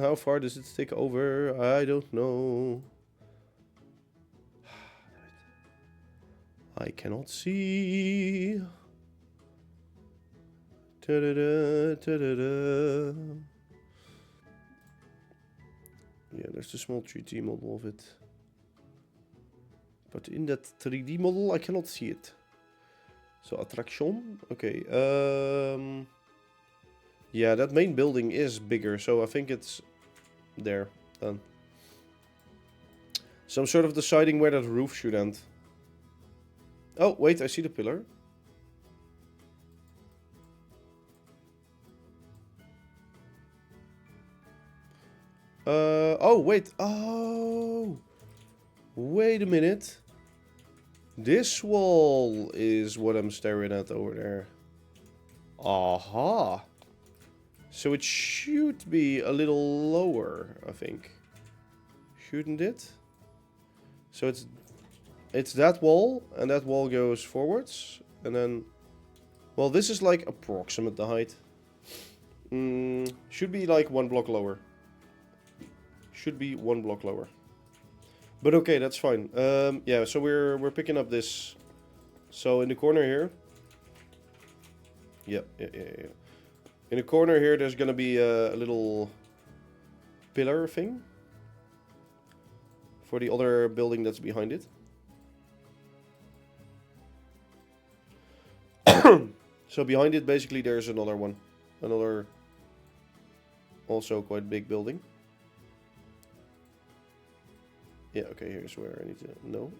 How far does it stick over? I don't know. I cannot see. Ta-da-da, ta-da-da. Yeah, there's a small 3D model of it. But in that 3D model, I cannot see it. So, attraction. Okay. Yeah, that main building is bigger. So, I think it's there. Done. So, I'm sort of deciding where that roof should end. Oh, wait. I see the pillar. Oh, wait. Oh. Wait a minute. This wall is what I'm staring at over there. Aha. So it should be a little lower, I think. Shouldn't it? So it's that wall, and that wall goes forwards, and then, well, this is like approximate the height. Should be like 1 block lower. Should be 1 block lower. But okay, that's fine. Yeah, so we're picking up this. So in the corner here. Yeah. In the corner here, there's gonna be a little pillar thing for the other building that's behind it. So behind it, basically, there's another one. Another also quite big building. Yeah, okay, here's where I need to know.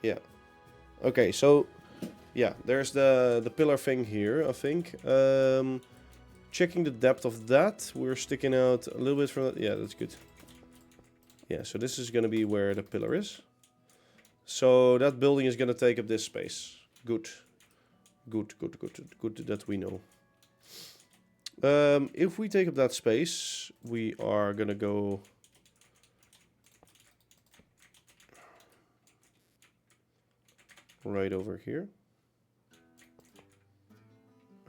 Yeah. Okay, so yeah, there's the pillar thing here, I think. Checking the depth of that, we're sticking out a little bit from that. Yeah, that's good. Yeah, so this is gonna be where the pillar is. So that building is gonna take up this space. Good. Good that we know. If we take up that space, we are gonna go right over here.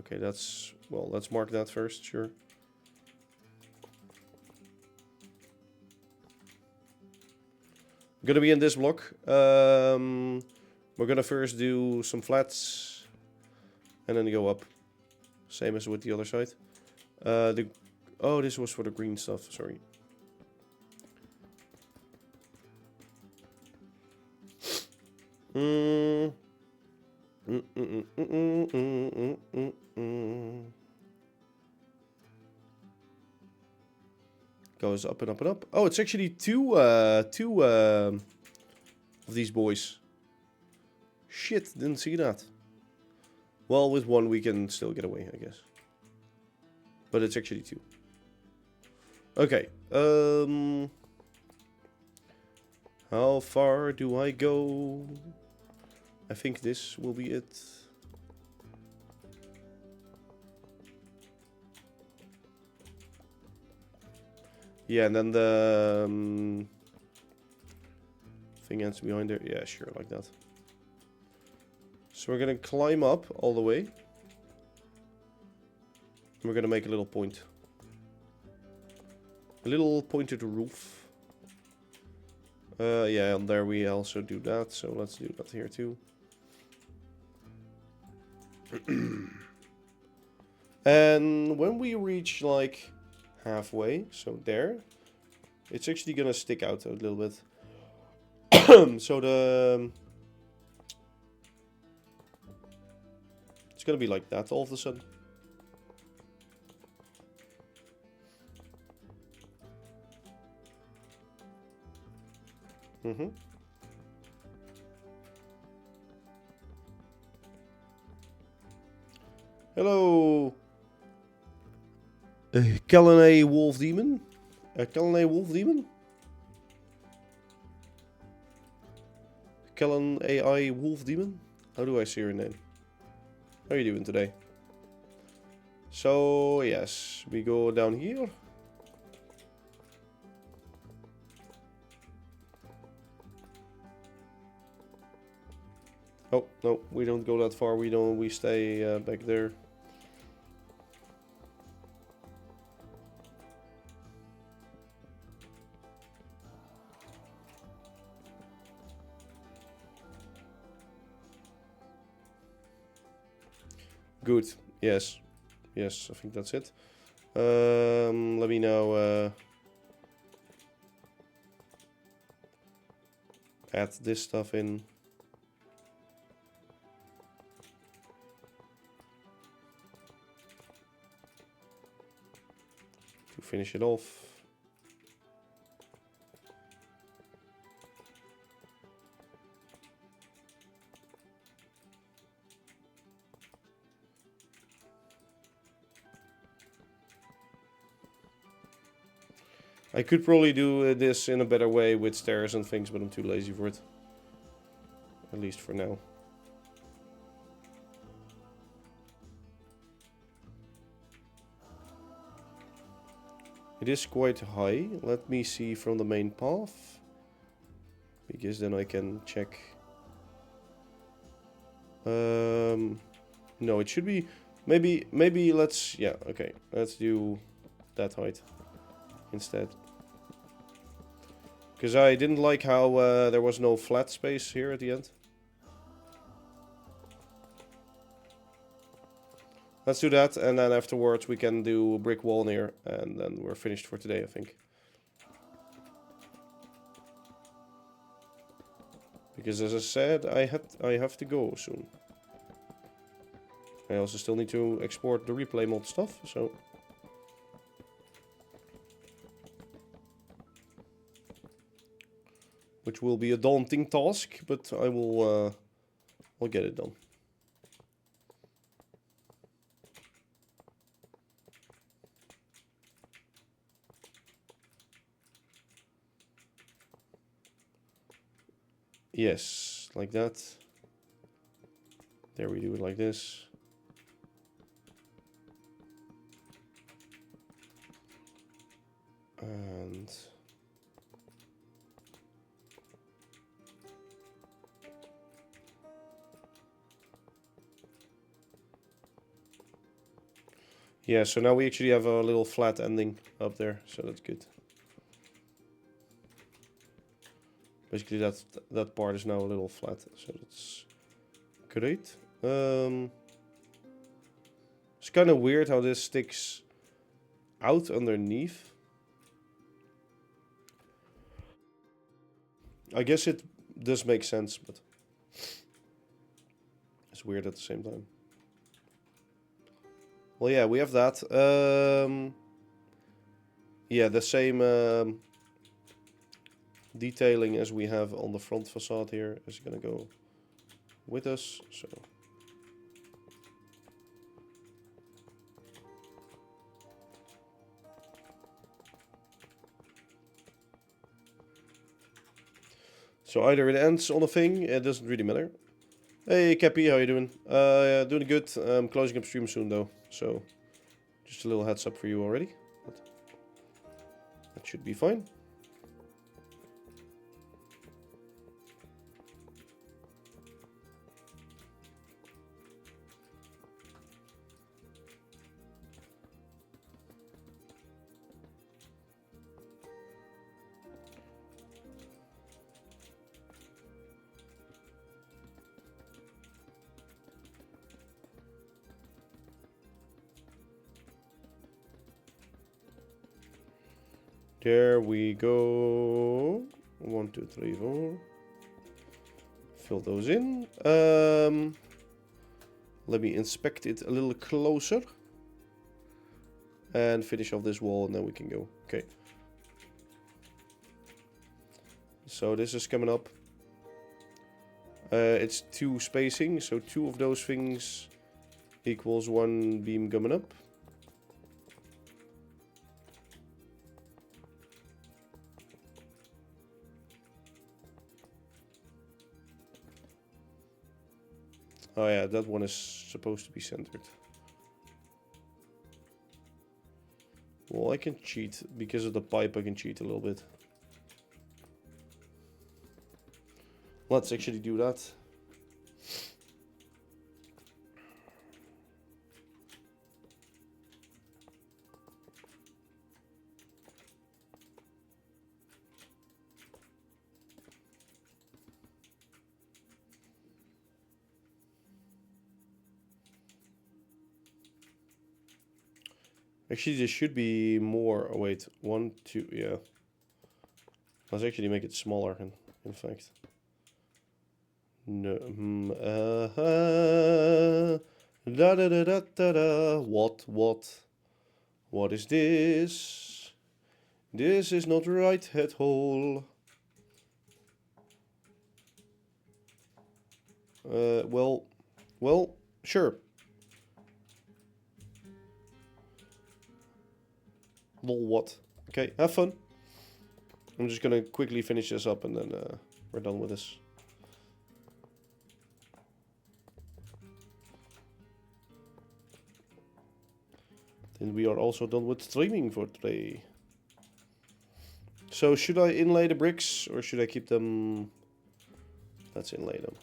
Okay, that's, well, let's mark that first, sure. Gonna be in this block. We're gonna first do some flats and then go up. Same as with the other side. Oh, this was for the green stuff, sorry. Goes up and up and up. Oh, it's actually two of these boys. Shit, didn't see that. Well, with one we can still get away, I guess. But it's actually 2. Okay. How far do I go? I think this will be it. Yeah, and then the thing ends behind there. Yeah, sure, like that. So we're gonna climb up all the way. We're gonna make a little point. A little pointed roof. Yeah, and there we also do that. So let's do that here too. And when we reach like halfway, so there, it's actually gonna stick out a little bit. So it's gonna be like that all of a sudden. Hello, Kellen A. Wolf Demon. Kellen A. Wolf Demon. Kellen AI Wolf Demon. How do I say your name? How are you doing today? So yes, we go down here. Oh no, we don't go that far. We stay back there. Good. Yes. Yes, I think that's it. Let me now add this stuff in. To finish it off. I could probably do this in a better way with stairs and things, but I'm too lazy for it. At least for now. It is quite high. Let me see from the main path. Because then I can check. No, it should be... Maybe let's... Yeah, okay. Let's do that height instead. Because I didn't like how there was no flat space here at the end. Let's do that, and then afterwards we can do a brick wall near, and then we're finished for today, I think. Because as I said, I have to go soon. I also still need to export the replay mod stuff, so... Which will be a daunting task, but I will I'll get it done. Yes, like that. There we do it like this. And... yeah, so now we actually have a little flat ending up there, so that's good. Basically, that part is now a little flat, so that's great. It's kind of weird how this sticks out underneath. I guess it does make sense, but it's weird at the same time. Well, yeah, we have that. Yeah, the same detailing as we have on the front facade here is gonna go with us. So either it ends on a thing, it doesn't really matter. Hey Cappy, how you doing? Doing good. I'm closing up stream soon though, so just a little heads up for you already. But that should be fine. There we go. 1, 2, 3, 4. Fill those in. Let me inspect it a little closer. And finish off this wall, and then we can go. Okay. So this is coming up. It's 2 spacing, so 2 of those things equals 1 beam coming up. Oh yeah, that one is supposed to be centered. Well, I can cheat. Because of the pipe, I can cheat a little bit. Let's actually do that. Actually, there should be more. Oh, wait, 1, 2, yeah. Let's actually make it smaller, in fact. No. Da da da da da da. What is this? This is not right at all. Well, sure. Lol, what? Okay, have fun. I'm just gonna quickly finish this up and then we're done with this. Then we are also done with streaming for today. So should I inlay the bricks or should I keep them? Let's inlay them.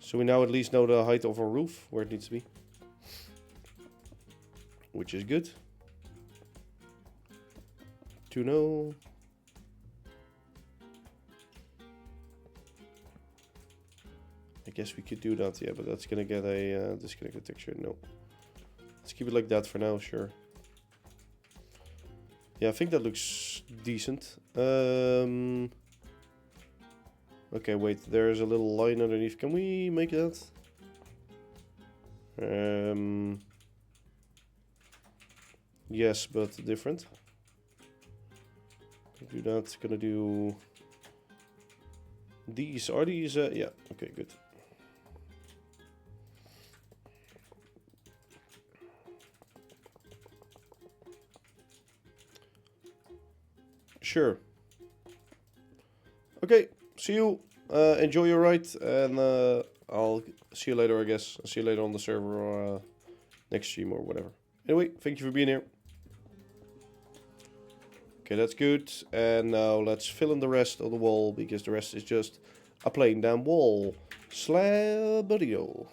So we now at least know the height of our roof, where it needs to be. Which is good to know. I guess we could do that, yeah, but that's gonna get a disconnected texture. No. Let's keep it like that for now, sure. Yeah, I think that looks decent. Okay, wait, there's a little line underneath. Can we make that? Yes, but different. Do that. Gonna do these. Are these? Yeah. Okay, good. Sure. Okay. See you. Enjoy your ride, and I'll see you later. I guess. I'll see you later on the server or next stream or whatever. Anyway, thank you for being here. Okay, that's good. And now let's fill in the rest of the wall, because the rest is just a plain damn wall. Slab-a-dio.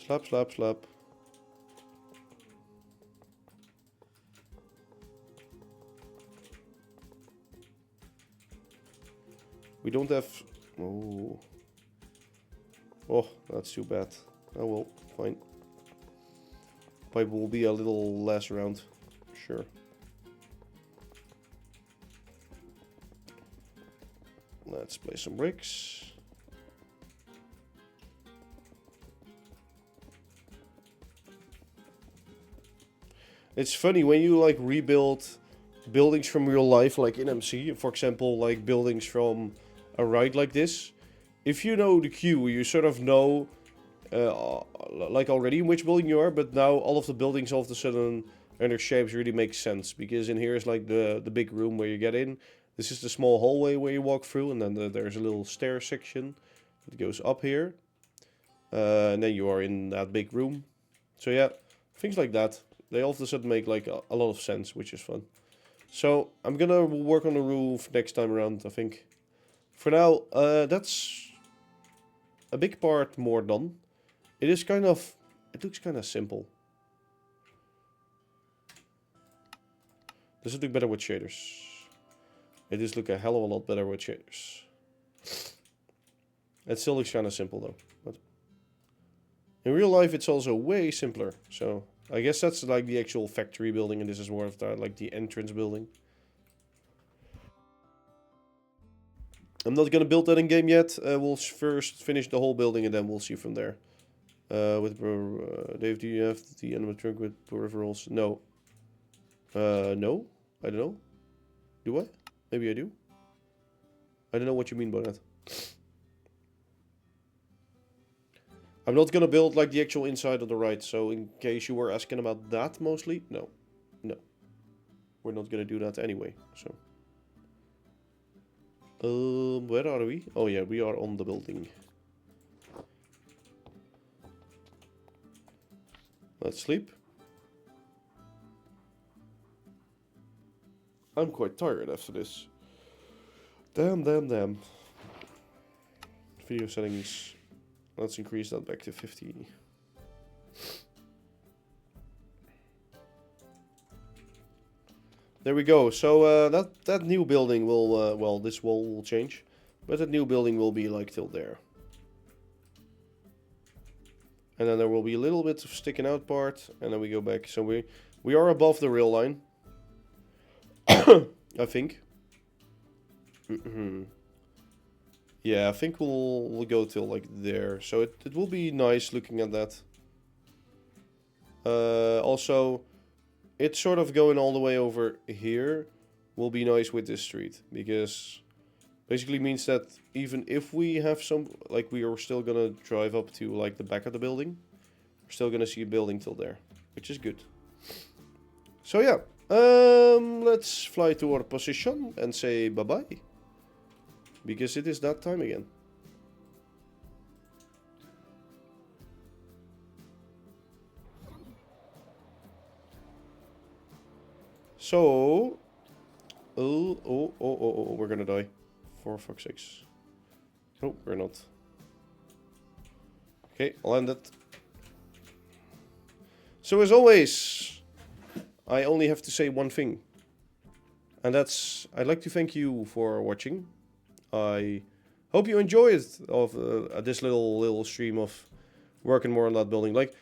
Slap, slap, slap. We don't have... Oh. Oh, that's too bad. Oh well, fine. Pipe will be a little less around. Sure. Let's place some bricks. It's funny when you like rebuild buildings from real life, like in MC, for example, like buildings from a ride like this. If you know the queue, you sort of know like already in which building you are, but now all of the buildings all of a sudden and their shapes really make sense, because in here is like the big room where you get in. This is the small hallway where you walk through, and then there's a little stair section that goes up here. And then you are in that big room. So yeah, things like that. They all of a sudden make like a lot of sense, which is fun. So I'm gonna work on the roof next time around, I think. For now, that's a big part more done. It is kind of... It looks kind of simple. Does it look better with shaders? It does look a hell of a lot better with shaders. It still looks kind of simple though. But in real life it's also way simpler. So I guess that's like the actual factory building, and this is more of the, like the entrance building. I'm not gonna build that in game yet. We'll first finish the whole building and then we'll see from there. Dave, do you have the animatronic with peripherals? No. No? I don't know. Do I? Maybe I do. I don't know what you mean by that. I'm not gonna build like the actual inside of the ride, so in case you were asking about that mostly, no. No. We're not gonna do that anyway, so. Where are we? Oh yeah, we are on the building. Let's sleep. I'm quite tired after this. Damn, damn, damn. Video settings. Let's increase that back to 50. There we go. So that new building will, well, this wall will change. But that new building will be like till there. And then there will be a little bit of sticking out part. And then we go back. So we are above the rail line. I think. Yeah, I think we'll go till like there. So it will be nice looking at that. Also, it's sort of going all the way over here will be nice with this street, because basically means that even if we have some, like we are still gonna drive up to like the back of the building, we're still gonna see a building till there, which is good. So yeah. Let's fly to our position and say bye-bye. Because it is that time again. So... Oh, we're gonna die. For fuck's sakes. No, we're not. Okay, I'll end it. So as always, I only have to say one thing. And that's, I'd like to thank you for watching. I hope you enjoyed of this little stream of working more on that building. Like,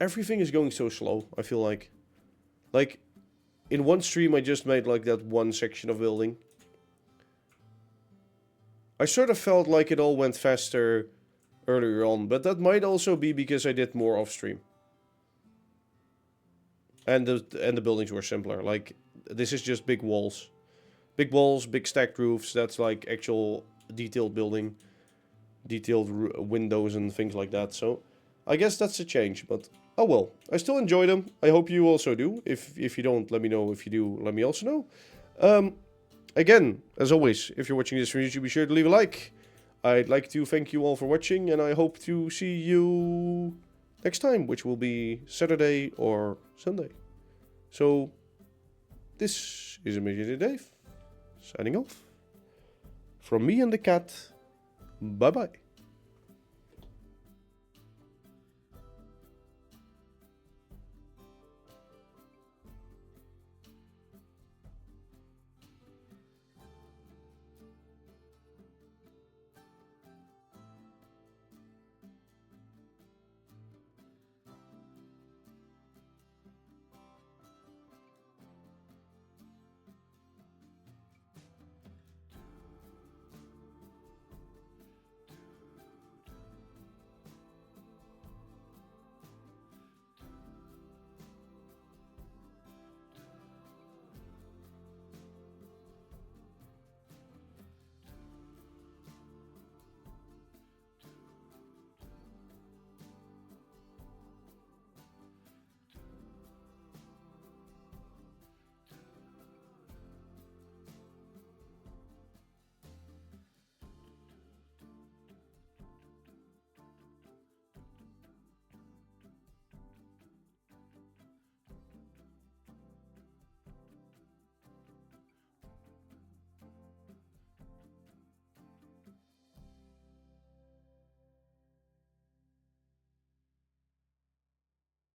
everything is going so slow, I feel like. Like, in one stream I just made like that one section of building. I sort of felt like it all went faster earlier on, but that might also be because I did more off stream. And the buildings were simpler. Like, this is just big walls. Big walls, big stacked roofs. That's like actual detailed building. Detailed windows and things like that. So, I guess that's a change. But, oh well. I still enjoy them. I hope you also do. If you don't, let me know. If you do, let me also know. Again, as always, if you're watching this from YouTube, be sure to leave a like. I'd like to thank you all for watching. And I hope to see you next time, which will be Saturday or Sunday. So, this is ImagineerDave, signing off. From me and the cat, bye bye.